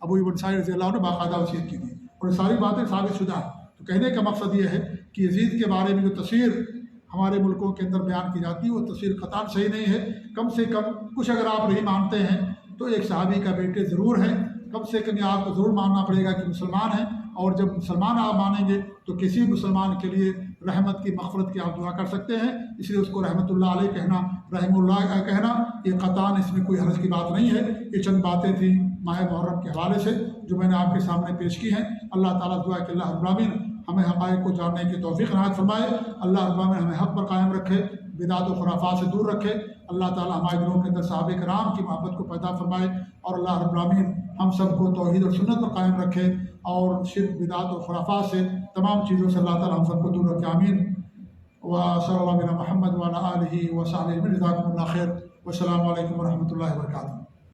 ابو ایوب انصاری رضی اللہ عنہ نے باقاعدہ وصیت کی تھی، اور یہ ساری باتیں ثابت شدہ ہیں۔ تو کہنے کا مقصد یہ ہے کہ یزید کے بارے میں جو تصویر ہمارے ملکوں کے اندر بیان کی جاتی ہے وہ تصویر قطعاً صحیح نہیں ہے۔ کم سے کم کچھ اگر آپ نہیں مانتے ہیں تو ایک صحابی کا بیٹے ضرور ہیں، کم سے کم یہ آپ کو ضرور ماننا پڑے گا کہ مسلمان ہیں، اور جب مسلمان آپ مانیں گے تو کسی مسلمان کے لیے رحمت کی مغفرت کی آپ دعا کر سکتے ہیں، اس لیے اس کو رحمۃ اللہ علیہ کہنا، رحم اللہ کہنا، یہ قطعاً اس میں کوئی حرج کی بات نہیں ہے۔ یہ چند باتیں تھیں ماہ محرم کے حوالے سے جو میں نے آپ کے سامنے پیش کی ہیں۔ اللہ تعالیٰ دعا کہ اللہ رب العالمین ہمیں حقائق کو جاننے کی توفیق عنایت فرمائے، اللہ رب العالمین ہمیں حق پر قائم رکھے، بدعات و خرافات سے دور رکھے، اللہ تعالیٰ ہمارے دلوں کے اندر صحابہ کرام کی محبت کو پیدا فرمائے، اور اللہ رب العالمین ہم سب کو توحید اور سنت پر قائم رکھے، اور شرک، بدعات اور خرافات سے تمام چیزوں سے اللہ تعالیٰ ہم سب کو دور رکھے، آمین۔ وصلی اللہ علی محمد وعلی آلہ وصحبہ، جزاکم اللہ خیر، والسلام علیکم ورحمۃ اللہ وبرکاتہ۔